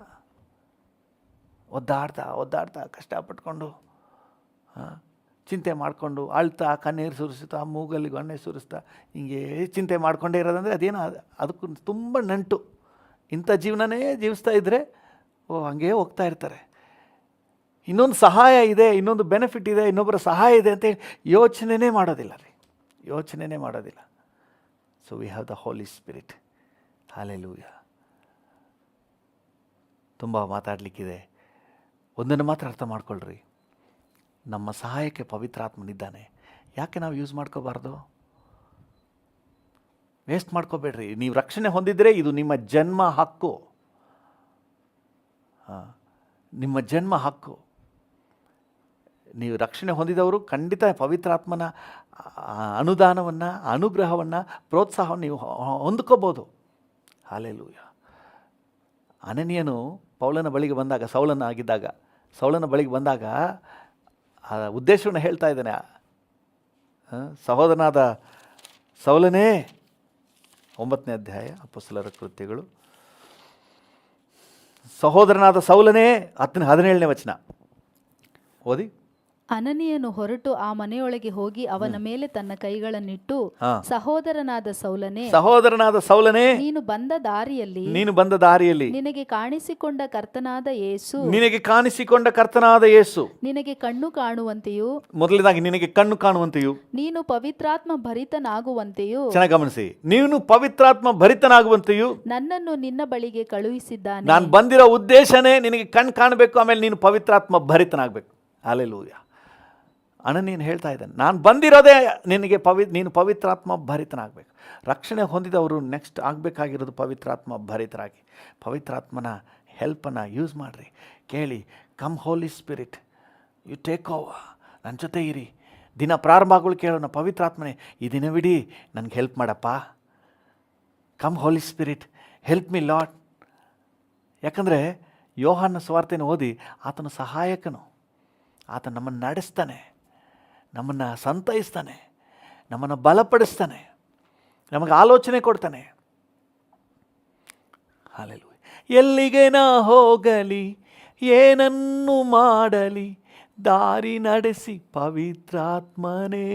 ಒದ್ದಾಡ್ತಾ ಕಷ್ಟಪಟ್ಕೊಂಡು, ಚಿಂತೆ ಮಾಡಿಕೊಂಡು, ಅಳ್ತಾ, ಕಣ್ಣೀರು ಸುರಿಸ್ತಾ, ಮೂಗಲ್ಲಿ ಗೊಣ್ಣೆ ಸುರಿಸ್ತಾ, ಹಿಂಗೆ ಚಿಂತೆ ಮಾಡಿಕೊಂಡೇ ಇರೋದಂದರೆ ಅದೇನೋ ಅದಕ್ಕೂ ತುಂಬ ನಂಟು. ಇಂಥ ಜೀವನನೇ ಜೀವಿಸ್ತಾ ಇದ್ದರೆ ಹಂಗೇ ಹೋಗ್ತಾ ಇರ್ತಾರೆ. ಇನ್ನೊಂದು ಸಹಾಯ ಇದೆ, ಇನ್ನೊಂದು ಬೆನಿಫಿಟ್ ಇದೆ, ಇನ್ನೊಬ್ಬರ ಸಹಾಯ ಇದೆ ಅಂತೇಳಿ ಯೋಚನೆನೇ ಮಾಡೋದಿಲ್ಲ. So we have the Holy Spirit. Hallelujah. ತುಂಬ ಮಾತಾಡಲಿಕ್ಕಿದೆ. ಒಂದನ್ನು ಮಾತ್ರ ಅರ್ಥ ಮಾಡ್ಕೊಳ್ರಿ, ನಮ್ಮ ಸಹಾಯಕ್ಕೆ ಪವಿತ್ರಾತ್ಮನಿದ್ದಾನೆ. ಯಾಕೆ ನಾವು ಯೂಸ್ ಮಾಡ್ಕೋಬಾರ್ದು? ವೇಸ್ಟ್ ಮಾಡ್ಕೋಬೇಡ್ರಿ. ನೀವು ರಕ್ಷಣೆ ಹೊಂದಿದರೆ ಇದು ನಿಮ್ಮ ಜನ್ಮ ಹಕ್ಕು. ನಿಮ್ಮ ಜನ್ಮ ಹಕ್ಕು. ನೀವು ರಕ್ಷಣೆ ಹೊಂದಿದವರು ಖಂಡಿತ ಪವಿತ್ರಾತ್ಮನ ಅನುದಾನವನ್ನು, ಅನುಗ್ರಹವನ್ನು, ಪ್ರೋತ್ಸಾಹವನ್ನು ನೀವು ಹೊಂದ್ಕೋಬೋದು. ಹಲ್ಲೆಲೂಯಾ. ಅನನೀಯನು ಪೌಲನ ಬಳಿಗೆ ಬಂದಾಗ, ಸೌಲನ ಬಳಿಗೆ ಬಂದಾಗ ಆ ಉದ್ದೇಶವನ್ನು ಹೇಳ್ತಾ ಇದ್ದಾನೆ. ಸಹೋದರನಾದ ಸೌಲನೇ, 9ನೇ ಅಧ್ಯಾಯ ಅಪೊಸ್ತಲರ ಕೃತ್ಯಗಳು, ಸಹೋದರನಾದ ಸೌಲನೇ, 17ನೇ ವಚನ ಓದಿ. ಅನನೀಯನು ಹೊರಟು ಆ ಮನೆಯೊಳಗೆ ಹೋಗಿ ಅವನ ಮೇಲೆ ತನ್ನ ಕೈಗಳನ್ನಿಟ್ಟು, ಸಹೋದರನಾದ ಸೌಲನೇ, ನೀನು ಬಂದ ದಾರಿಯಲ್ಲಿ ನಿನಗೆ ಕಾಣಿಸಿಕೊಂಡ ಕರ್ತನಾದ ಯೇಸು ನಿನಗೆ ಕಣ್ಣು ಕಾಣುವಂತೆಯೂ, ಮೊದಲನೇದಾಗಿ ನಿನಗೆ ಕಣ್ಣು ಕಾಣುವಂತೆಯೂ, ನೀನು ಪವಿತ್ರಾತ್ಮ ಭರಿತನಾಗುವಂತೆಯೂ, ಚೆನ್ನಾಗಿ ಗಮನಿಸಿ, ನೀನು ಪವಿತ್ರಾತ್ಮ ಭರಿತನಾಗುವಂತೆಯೂ ನನ್ನನ್ನು ನಿನ್ನ ಬಳಿಗೆ ಕಳುಹಿಸಿದ್ದಾನೆ. ನಾನು ಬಂದಿರೋ ಉದ್ದೇಶನೇ ನಿನಗೆ ಕಣ್ಣು ಕಾಣಬೇಕು, ಆಮೇಲೆ ನೀನು ಪವಿತ್ರಾತ್ಮ ಭರಿತನಾಗಬೇಕು. ಹಲ್ಲೆಲೂಯಾ. ಅನನೀಯನು ಹೇಳ್ತಾ ಇದ್ದಾನೆ, ನಾನು ಬಂದಿರೋದೇ ನಿನಗೆ ನೀನು ಪವಿತ್ರಾತ್ಮ ಭರಿತನಾಗಬೇಕು. ರಕ್ಷಣೆ ಹೊಂದಿದವರು ನೆಕ್ಸ್ಟ್ ಆಗಬೇಕಾಗಿರೋದು ಪವಿತ್ರಾತ್ಮ ಭರಿತರಾಗಿ. ಪವಿತ್ರಾತ್ಮನ ಹೆಲ್ಪನ್ನು ಯೂಸ್ ಮಾಡಿರಿ. ಕೇಳಿ, come Holy Spirit, you take over, ನನ್ನ ಜೊತೆ ಇರಿ. ದಿನ ಪ್ರಾರಂಭ ಆಗೋಳು ಕೇಳೋಣ, ಪವಿತ್ರಾತ್ಮನೇ ಈ ದಿನವಿಡೀ ನನಗೆ ಹೆಲ್ಪ್ ಮಾಡಪ್ಪ. ಕಮ್ ಹೋಲಿ ಸ್ಪಿರಿಟ್, ಹೆಲ್ಪ್ ಮಿ ಲಾರ್ಡ್. ಯಾಕಂದರೆ ಯೋಹಾನ ಸುವಾರ್ತೆಯನ್ನು ಓದಿ, ಆತನ ಸಹಾಯಕನು, ಆತ ನಮ್ಮನ್ನು ನಡೆಸ್ತಾನೆ, ನಮ್ಮನ್ನು ಸಂತೈಸ್ತಾನೆ, ನಮ್ಮನ್ನು ಬಲಪಡಿಸ್ತಾನೆ, ನಮಗೆ ಆಲೋಚನೆ ಕೊಡ್ತಾನೆ. ಹಲ್ಲೆಲೂಯಾ. ಎಲ್ಲಿಗೆ ನಾ ಹೋಗಲಿ, ಏನನ್ನು ಮಾಡಲಿ, ದಾರಿ ನಡೆಸಿ ಪವಿತ್ರಾತ್ಮನೇ.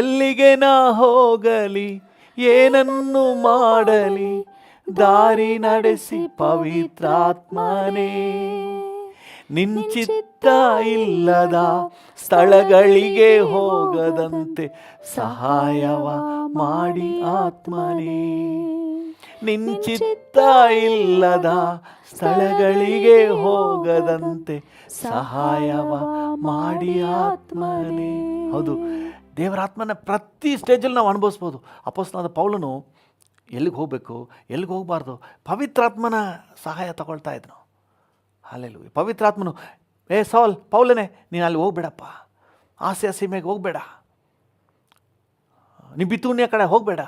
ಎಲ್ಲಿಗೆ ನಾ ಹೋಗಲಿ, ಏನನ್ನು ಮಾಡಲಿ, ದಾರಿ ನಡೆಸಿ ಪವಿತ್ರಾತ್ಮನೇ. ನಿನ್ಚಿತ್ತ ಇಲ್ಲದ ಸ್ಥಳಗಳಿಗೆ ಹೋಗದಂತೆ ಸಹಾಯವ ಮಾಡಿ ಆತ್ಮನೇ. ನಿನ್ಚಿತ್ತ ಇಲ್ಲದ ಸ್ಥಳಗಳಿಗೆ ಹೋಗದಂತೆ ಸಹಾಯವ ಮಾಡಿ ಆತ್ಮನೇ. ಹೌದು, ದೇವರಾತ್ಮನ ಪ್ರತಿ ಸ್ಟೇಜಲ್ಲಿ ನಾವು ಅನುಭವಿಸ್ಬೋದು. ಅಪೊಸ್ತಲನಾದ ಪೌಲನು ಎಲ್ಲಿಗೆ ಹೋಗಬೇಕು, ಎಲ್ಲಿಗೆ ಹೋಗಬಾರ್ದು, ಪವಿತ್ರಾತ್ಮನ ಸಹಾಯ ತಗೊಳ್ತಾ ಇದ್ನು. ಹಲ್ಲೆಲೂಯಾ. ಪವಿತ್ರಾತ್ಮನು, ಪೌಲನೇ ನೀನು ಅಲ್ಲಿ ಹೋಗಬೇಡಪ್ಪ, ಆಸೆ ಸೀಮೆಗೆ ಹೋಗಬೇಡ, ನೀ ಬಿತೂನ್ಯ ಕಡೆ ಹೋಗಬೇಡ,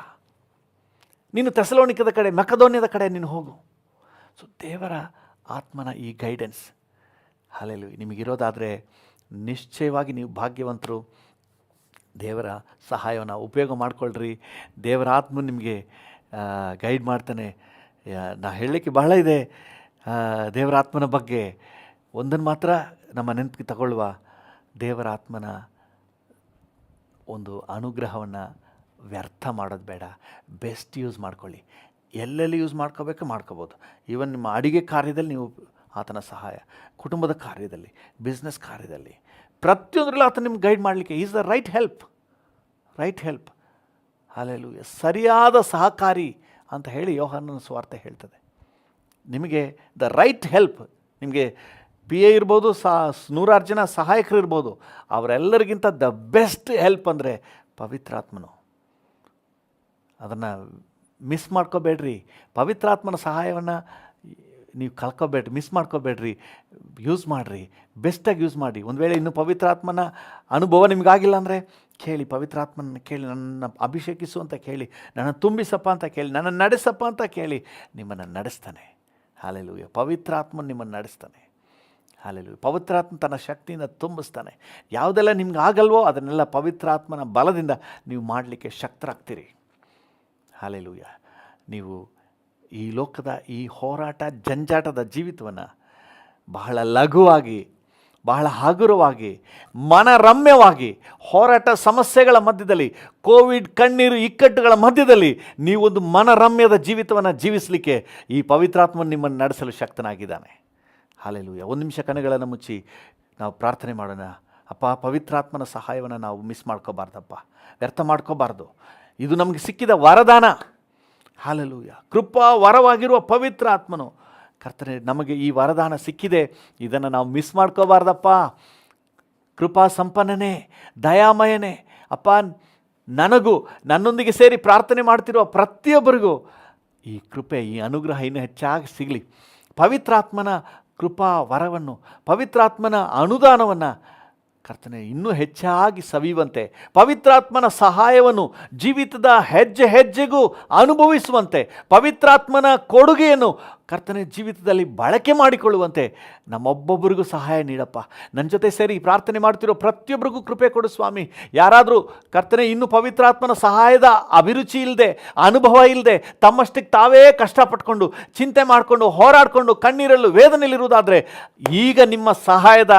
ನೀನು ಥೆಸಲೋನಿಕದ ಕಡೆ, ಮಕೆದೋನ್ಯದ ಕಡೆ ನೀನು ಹೋಗು. ಸೊ ದೇವರ ಆತ್ಮನ ಈ ಗೈಡೆನ್ಸ್, ಹಲ್ಲೆಲೂಯಾ, ನಿಮಗಿರೋದಾದರೆ ನಿಶ್ಚಯವಾಗಿ ನೀವು ಭಾಗ್ಯವಂತರು. ದೇವರ ಸಹಾಯವನ್ನು ಉಪಯೋಗ ಮಾಡಿಕೊಳ್ಳ್ರಿ. ದೇವರ ಆತ್ಮ ನಿಮಗೆ ಗೈಡ್ ಮಾಡ್ತಾನೆ. ನಾ ಹೇಳಲಿಕ್ಕೆ ಬಹಳ ಇದೆ ದೇವರ ಆತ್ಮನ ಬಗ್ಗೆ. ಒಂದನ್ನು ಮಾತ್ರ ನಮ್ಮ ನೆನಪಿಗೆ ತಗೊಳ್ಳುವ, ದೇವರ ಆತ್ಮನ ಒಂದು ಅನುಗ್ರಹವನ್ನು ವ್ಯರ್ಥ ಮಾಡೋದು ಬೇಡ. ಬೆಸ್ಟ್ ಯೂಸ್ ಮಾಡ್ಕೊಳ್ಳಿ. ಎಲ್ಲೆಲ್ಲಿ ಯೂಸ್ ಮಾಡ್ಕೋಬೇಕು ಮಾಡ್ಕೋಬೋದು. ಈವನ್ ನಿಮ್ಮ ಅಡಿಗೆ ಕಾರ್ಯದಲ್ಲಿ ನೀವು ಆತನ ಸಹಾಯ, ಕುಟುಂಬದ ಕಾರ್ಯದಲ್ಲಿ, ಬಿಸ್ನೆಸ್ ಕಾರ್ಯದಲ್ಲಿ, ಪ್ರತಿಯೊಂದರಲ್ಲೂ ಆತ ನಿಮ್ಗೆ ಗೈಡ್ ಮಾಡಲಿಕ್ಕೆ is the right help. Hallelujah. ಸರಿಯಾದ ಸಹಕಾರಿ ಅಂತ ಹೇಳಿ ಯೋಹಾನನ ಸುವಾರ್ತೆ ಹೇಳ್ತದೆ. ನಿಮಗೆ ದ ರೈಟ್ ಹೆಲ್ಪ್. ನಿಮಗೆ PA ಇರ್ಬೋದು, 100 ಜನ ಸಹಾಯಕರು ಇರ್ಬೋದು. ಅವರೆಲ್ಲರಿಗಿಂತ ದ ಬೆಸ್ಟ್ ಹೆಲ್ಪ್ ಅಂದರೆ ಪವಿತ್ರಾತ್ಮನು. ಅದನ್ನು ಮಿಸ್ ಮಾಡ್ಕೋಬೇಡ್ರಿ. ಪವಿತ್ರಾತ್ಮನ ಸಹಾಯವನ್ನು ನೀವು ಕಳ್ಕೊಬೇಡ್ರಿ, ಮಿಸ್ ಮಾಡ್ಕೋಬೇಡ್ರಿ. ಯೂಸ್ ಮಾಡಿರಿ, ಬೆಸ್ಟಾಗಿ ಯೂಸ್ ಮಾಡಿ. ಒಂದು ವೇಳೆ ಇನ್ನೂ ಪವಿತ್ರಾತ್ಮನ ಅನುಭವ ನಿಮಗಾಗಿಲ್ಲ ಅಂದರೆ ಕೇಳಿ, ಪವಿತ್ರಾತ್ಮನ ಕೇಳಿ, ನನ್ನ ಅಭಿಷೇಕಿಸು ಅಂತ ಕೇಳಿ, ನನ್ನ ತುಂಬಿಸಪ್ಪ ಅಂತ ಕೇಳಿ, ನನ್ನ ನಡೆಸಪ್ಪ ಅಂತ ಕೇಳಿ. ನಿಮ್ಮನ್ನು ನಡೆಸ್ತಾನೆ. ಹಲ್ಲೆಲೂಯಾ. ಪವಿತ್ರಾತ್ಮನ ನಿಮ್ಮನ್ನು ನಡೆಸ್ತಾನೆ. ಹಲ್ಲೆಲೂಯಾ. ಪವಿತ್ರಾತ್ಮ ತನ್ನ ಶಕ್ತಿಯಿಂದ ತುಂಬಿಸ್ತಾನೆ. ಯಾವುದೆಲ್ಲ ನಿಮ್ಗೆ ಆಗಲ್ವೋ ಅದನ್ನೆಲ್ಲ ಪವಿತ್ರಾತ್ಮನ ಬಲದಿಂದ ನೀವು ಮಾಡಲಿಕ್ಕೆ ಶಕ್ತರಾಗ್ತೀರಿ. ಹಲ್ಲೆಲೂಯಾ. ನೀವು ಈ ಲೋಕದ ಈ ಹೋರಾಟ ಜಂಜಾಟದ ಜೀವಿತವನ್ನು ಬಹಳ ಲಘುವಾಗಿ, ಬಹಳ ಹಗುರವಾಗಿ, ಮನರಮ್ಯವಾಗಿ, ಹೋರಾಟ ಸಮಸ್ಯೆಗಳ ಮಧ್ಯದಲ್ಲಿ, ಕೋವಿಡ್ ಕಣ್ಣೀರು ಇಕ್ಕಟ್ಟುಗಳ ಮಧ್ಯದಲ್ಲಿ ನೀವೊಂದು ಮನರಮ್ಯದ ಜೀವಿತವನ್ನು ಜೀವಿಸಲಿಕ್ಕೆ ಈ ಪವಿತ್ರಾತ್ಮನ ನಿಮ್ಮನ್ನು ನಡೆಸಲು ಶಕ್ತನಾಗಿದ್ದಾನೆ. ಹಲ್ಲೆಲೂಯಾ. ಒಂದು ನಿಮಿಷ ಕಣ್ಣುಗಳನ್ನು ಮುಚ್ಚಿ ನಾವು ಪ್ರಾರ್ಥನೆ ಮಾಡೋಣ. ಅಪ್ಪ, ಪವಿತ್ರಾತ್ಮನ ಸಹಾಯವನ್ನು ನಾವು ಮಿಸ್ ಮಾಡ್ಕೋಬಾರ್ದಪ್ಪ, ವ್ಯರ್ಥ ಮಾಡ್ಕೋಬಾರ್ದು. ಇದು ನಮಗೆ ಸಿಕ್ಕಿದ ವರದಾನ. ಹಲ್ಲೆಲೂಯಾ. ಕೃಪಾ ವರವಾಗಿರುವ ಪವಿತ್ರ ಆತ್ಮನು ಕರ್ತನೆ, ನಮಗೆ ಈ ವರದಾನ ಸಿಕ್ಕಿದೆ. ಇದನ್ನು ನಾವು ಮಿಸ್ ಮಾಡ್ಕೋಬಾರ್ದಪ್ಪ. ಕೃಪಾ ಸಂಪನ್ನನೇ, ದಯಾಮಯನೇ ಅಪ್ಪ, ನನಗೂ ನನ್ನೊಂದಿಗೆ ಸೇರಿ ಪ್ರಾರ್ಥನೆ ಮಾಡ್ತಿರುವ ಪ್ರತಿಯೊಬ್ಬರಿಗೂ ಈ ಕೃಪೆ, ಈ ಅನುಗ್ರಹ ಇನ್ನೂ ಹೆಚ್ಚಾಗಿ ಸಿಗಲಿ. ಪವಿತ್ರಾತ್ಮನ ಕೃಪಾ ವರವನ್ನು, ಪವಿತ್ರಾತ್ಮನ ಅನುದಾನವನ್ನು ಕರ್ತನೆ ಇನ್ನೂ ಹೆಚ್ಚಾಗಿ ಸವಿಯುವಂತೆ, ಪವಿತ್ರಾತ್ಮನ ಸಹಾಯವನ್ನು ಜೀವಿತದ ಹೆಜ್ಜೆ ಹೆಜ್ಜೆಗೂ ಅನುಭವಿಸುವಂತೆ, ಪವಿತ್ರಾತ್ಮನ ಕೊಡುಗೆಯನ್ನು ಕರ್ತನೆ ಜೀವಿತದಲ್ಲಿ ಬಳಕೆ ಮಾಡಿಕೊಳ್ಳುವಂತೆ ನಮ್ಮೊಬ್ಬೊಬ್ಬರಿಗೂ ಸಹಾಯ ನೀಡಪ್ಪ. ನನ್ನ ಜೊತೆ ಸೇರಿ ಪ್ರಾರ್ಥನೆ ಮಾಡ್ತಿರೋ ಪ್ರತಿಯೊಬ್ಬರಿಗೂ ಕೃಪೆ ಕೊಡು ಸ್ವಾಮಿ. ಯಾರಾದರೂ ಕರ್ತನೆ ಇನ್ನೂ ಪವಿತ್ರಾತ್ಮನ ಸಹಾಯದ ಅಭಿರುಚಿ ಇಲ್ಲದೆ, ಅನುಭವ ಇಲ್ಲದೆ, ತಮ್ಮಷ್ಟಕ್ಕೆ ತಾವೇ ಕಷ್ಟಪಟ್ಕೊಂಡು, ಚಿಂತೆ ಮಾಡಿಕೊಂಡು, ಹೋರಾಡಿಕೊಂಡು, ಕಣ್ಣೀರಲ್ಲೂ ವೇದನೆಯಲ್ಲಿರುವುದಾದರೆ ಈಗ ನಿಮ್ಮ ಸಹಾಯದ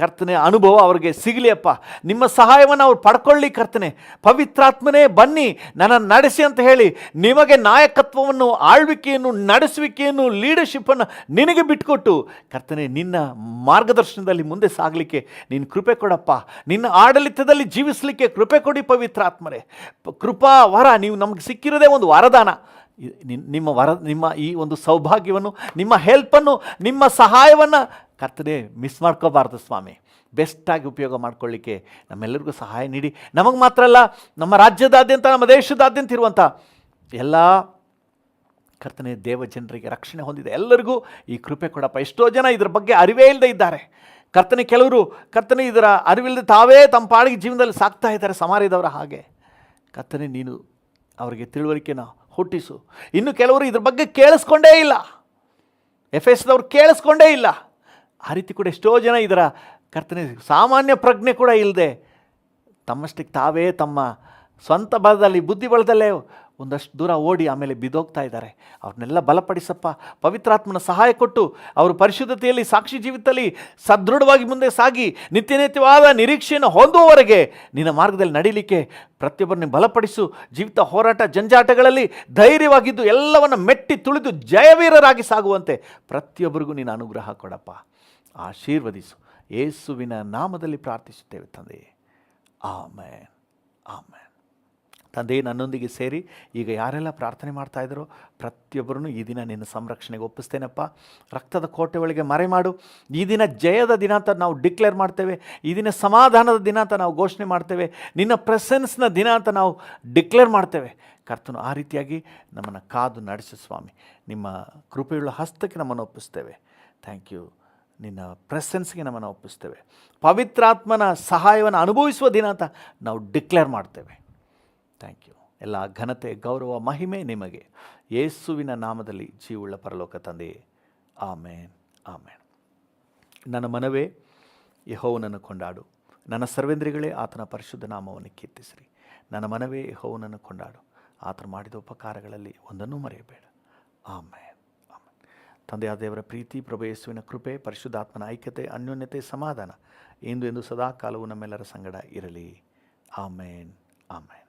ಕರ್ತನೆ ಅನುಭವ ಅವ್ರಿಗೆ ಸಿಗಲಿ ಅಪ್ಪ. ನಿಮ್ಮ ಸಹಾಯವನ್ನು ಅವ್ರು ಪಡ್ಕೊಳ್ಳಿ ಕರ್ತನೆ. ಪವಿತ್ರಾತ್ಮನೇ ಬನ್ನಿ ನನ್ನನ್ನು ನಡೆಸಿ ಅಂತ ಹೇಳಿ ನಿಮಗೆ ನಾಯಕತ್ವವನ್ನು, ಆಳ್ವಿಕೆಯನ್ನು, ನಡೆಸುವಿಕೆಯನ್ನು, ಲೀಡರ್ಶಿಪ್ಪನ್ನು ನಿನಗೆ ಬಿಟ್ಕೊಟ್ಟು ಕರ್ತನೆ ನಿನ್ನ ಮಾರ್ಗದರ್ಶನದಲ್ಲಿ ಮುಂದೆ ಸಾಗಲಿಕ್ಕೆ ನೀನು ಕೃಪೆ ಕೊಡಪ್ಪ. ನಿನ್ನ ಆಡಳಿತದಲ್ಲಿ ಜೀವಿಸಲಿಕ್ಕೆ ಕೃಪೆ ಕೊಡಿ ಪವಿತ್ರಾತ್ಮರೇ. ಕೃಪಾ ವರ ನೀವು ನಮಗೆ ಸಿಕ್ಕಿರೋದೇ ಒಂದು ವರದಾನ. ನಿಮ್ಮ ಈ ಒಂದು ಸೌಭಾಗ್ಯವನ್ನು, ನಿಮ್ಮ ಹೆಲ್ಪನ್ನು, ನಿಮ್ಮ ಸಹಾಯವನ್ನು ಕರ್ತನೆ ಮಿಸ್ ಮಾಡ್ಕೋಬಾರ್ದು ಸ್ವಾಮಿ. ಬೆಸ್ಟಾಗಿ ಉಪಯೋಗ ಮಾಡ್ಕೊಳ್ಳಿಕ್ಕೆ ನಮ್ಮೆಲ್ಲರಿಗೂ ಸಹಾಯ ನೀಡಿ. ನಮಗೆ ಮಾತ್ರ ಅಲ್ಲ, ನಮ್ಮ ರಾಜ್ಯದಾದ್ಯಂತ, ನಮ್ಮ ದೇಶದಾದ್ಯಂತ ಇರುವಂಥ ಎಲ್ಲ ಕರ್ತನೆ ದೇವ ಜನರಿಗೆ, ರಕ್ಷಣೆ ಹೊಂದಿದೆ ಎಲ್ಲರಿಗೂ ಈ ಕೃಪೆ ಕೊಡಪ್ಪ. ಎಷ್ಟೋ ಜನ ಇದ್ರ ಬಗ್ಗೆ ಅರಿವೇ ಇಲ್ಲದೆ ಇದ್ದಾರೆ ಕರ್ತನೆ. ಕೆಲವರು ಕರ್ತನೆ ಇದರ ಅರಿವಿಲ್ಲದೆ ತಾವೇ ತಮ್ಮ ಪಾಡಿಗೆ ಜೀವನದಲ್ಲಿ ಸಾಕ್ತಾ ಇದ್ದಾರೆ, ಸಮಾರ್ಯದವರ ಹಾಗೆ. ಕರ್ತನೆ ನೀನು ಅವರಿಗೆ ತಿಳುವಳಿಕೆನ ಹುಟ್ಟಿಸು. ಇನ್ನು ಕೆಲವರು ಇದ್ರ ಬಗ್ಗೆ ಕೇಳಿಸ್ಕೊಂಡೇ ಇಲ್ಲ, ಎಫೆಸದವ್ರು ಕೇಳಿಸ್ಕೊಂಡೇ ಇಲ್ಲ. ಆ ರೀತಿ ಕೂಡ ಎಷ್ಟೋ ಜನ ಇದರ ಕರ್ತನೆ ಸಾಮಾನ್ಯ ಪ್ರಜ್ಞೆ ಕೂಡ ಇಲ್ಲದೆ ತಮ್ಮಷ್ಟಕ್ಕೆ ತಾವೇ ತಮ್ಮ ಸ್ವಂತ ಬಲದಲ್ಲಿ, ಬುದ್ಧಿ ಬಲದಲ್ಲೇ ಒಂದಷ್ಟು ದೂರ ಓಡಿ ಆಮೇಲೆ ಬಿದ್ದೋಗ್ತಾ ಇದ್ದಾರೆ. ಅವ್ರನ್ನೆಲ್ಲ ಬಲಪಡಿಸಪ್ಪ. ಪವಿತ್ರಾತ್ಮನ ಸಹಾಯ ಕೊಟ್ಟು ಅವರು ಪರಿಶುದ್ಧತೆಯಲ್ಲಿ, ಸಾಕ್ಷಿ ಜೀವಿತದಲ್ಲಿ ಸದೃಢವಾಗಿ ಮುಂದೆ ಸಾಗಿ ನಿತ್ಯನಿತ್ಯವಾದ ನಿರೀಕ್ಷೆಯನ್ನು ಹೊಂದುವವರೆಗೆ ನಿನ್ನ ಮಾರ್ಗದಲ್ಲಿ ನಡೀಲಿಕ್ಕೆ ಪ್ರತಿಯೊಬ್ಬರನ್ನೇ ಬಲಪಡಿಸು. ಜೀವಿತ ಹೋರಾಟ ಜಂಜಾಟಗಳಲ್ಲಿ ಧೈರ್ಯವಾಗಿದ್ದು ಎಲ್ಲವನ್ನು ಮೆಟ್ಟಿ ತುಳಿದು ಜಯವೀರರಾಗಿ ಸಾಗುವಂತೆ ಪ್ರತಿಯೊಬ್ಬರಿಗೂ ನೀನು ಅನುಗ್ರಹ ಕೊಡಪ್ಪ. ಆಶೀರ್ವದಿಸು. ಯೇಸುವಿನ ನಾಮದಲ್ಲಿ ಪ್ರಾರ್ಥಿಸುತ್ತೇವೆ ತಂದೆ. Amen, amen. ತಂದೆ, ನನ್ನೊಂದಿಗೆ ಸೇರಿ ಈಗ ಯಾರೆಲ್ಲ ಪ್ರಾರ್ಥನೆ ಮಾಡ್ತಾ ಇದ್ದಾರೋ ಪ್ರತಿಯೊಬ್ಬರೂ ಈ ದಿನ ನಿನ್ನ ಸಂರಕ್ಷಣೆಗೆ ಒಪ್ಪಿಸ್ತೇನಪ್ಪ. ರಕ್ತದ ಕೋಟೆ ಒಳಗೆ ಮರೆ ಮಾಡು. ಈ ದಿನ ಜಯದ ದಿನ ಅಂತ ನಾವು ಡಿಕ್ಲೇರ್ ಮಾಡ್ತೇವೆ. ಈ ದಿನ ಸಮಾಧಾನದ ದಿನ ಅಂತ ನಾವು ಘೋಷಣೆ ಮಾಡ್ತೇವೆ. ನಿನ್ನ ಪ್ರೆಸೆನ್ಸ್ನ ದಿನ ಅಂತ ನಾವು ಡಿಕ್ಲೇರ್ ಮಾಡ್ತೇವೆ. ಕರ್ತನು ಆ ರೀತಿಯಾಗಿ ನಮ್ಮನ್ನು ಕಾದು ನಡೆಸು ಸ್ವಾಮಿ. ನಿಮ್ಮ ಕೃಪೆಯುಳ್ಳ ಹಸ್ತಕ್ಕೆ ನಮ್ಮನ್ನು ಒಪ್ಪಿಸ್ತೇವೆ. Thank you. ನಿನ್ನ ಪ್ರೆಸೆನ್ಸ್ಗೆ ನಮ್ಮನ್ನು ಒಪ್ಪಿಸ್ತೇವೆ. ಪವಿತ್ರಾತ್ಮನ ಸಹಾಯವನ್ನು ಅನುಭವಿಸುವ ದಿನ ಅಂತ ನಾವು ಡಿಕ್ಲೇರ್ ಮಾಡ್ತೇವೆ. Thank you. ಎಲ್ಲ ಘನತೆ, ಗೌರವ, ಮಹಿಮೆ ನಿಮಗೆ. ಯೇಸುವಿನ ನಾಮದಲ್ಲಿ ಜೀವುಳ್ಳ ಪರಲೋಕ ತಂದೆಯೇ, ಆಮೇನ್, ಆಮೇನ್. ನನ್ನ ಮನವೇ ಯೆಹೋವನನ್ನು ಕೊಂಡಾಡು, ನನ್ನ ಸರ್ವೇಂದ್ರಿಗಳೇ ಆತನ ಪರಿಶುದ್ಧ ನಾಮವನ್ನು ಕೀರ್ತಿಸಿರಿ. ನನ್ನ ಮನವೇ ಯೆಹೋವನನ್ನು ಕೊಂಡಾಡು, ಆತನು ಮಾಡಿದ ಉಪಕಾರಗಳಲ್ಲಿ ಒಂದನ್ನೂ ಮರೆಯಬೇಡ. ಆಮೇನ್. ಆಮೇನ್. ತಂದೆಯಾದ ದೇವರ ಪ್ರೀತಿ, ಪ್ರಭು ಯೇಸುವಿನ ಕೃಪೆ, ಪರಿಶುದ್ಧಾತ್ಮನ ಐಕ್ಯತೆ, ಅನ್ಯೋನ್ಯತೆ, ಸಮಾಧಾನ ಎಂದು ಸದಾ ಕಾಲವು ನಮ್ಮೆಲ್ಲರ ಸಂಗಡ ಇರಲಿ. ಆಮೇನ್. ಆಮೇನ್.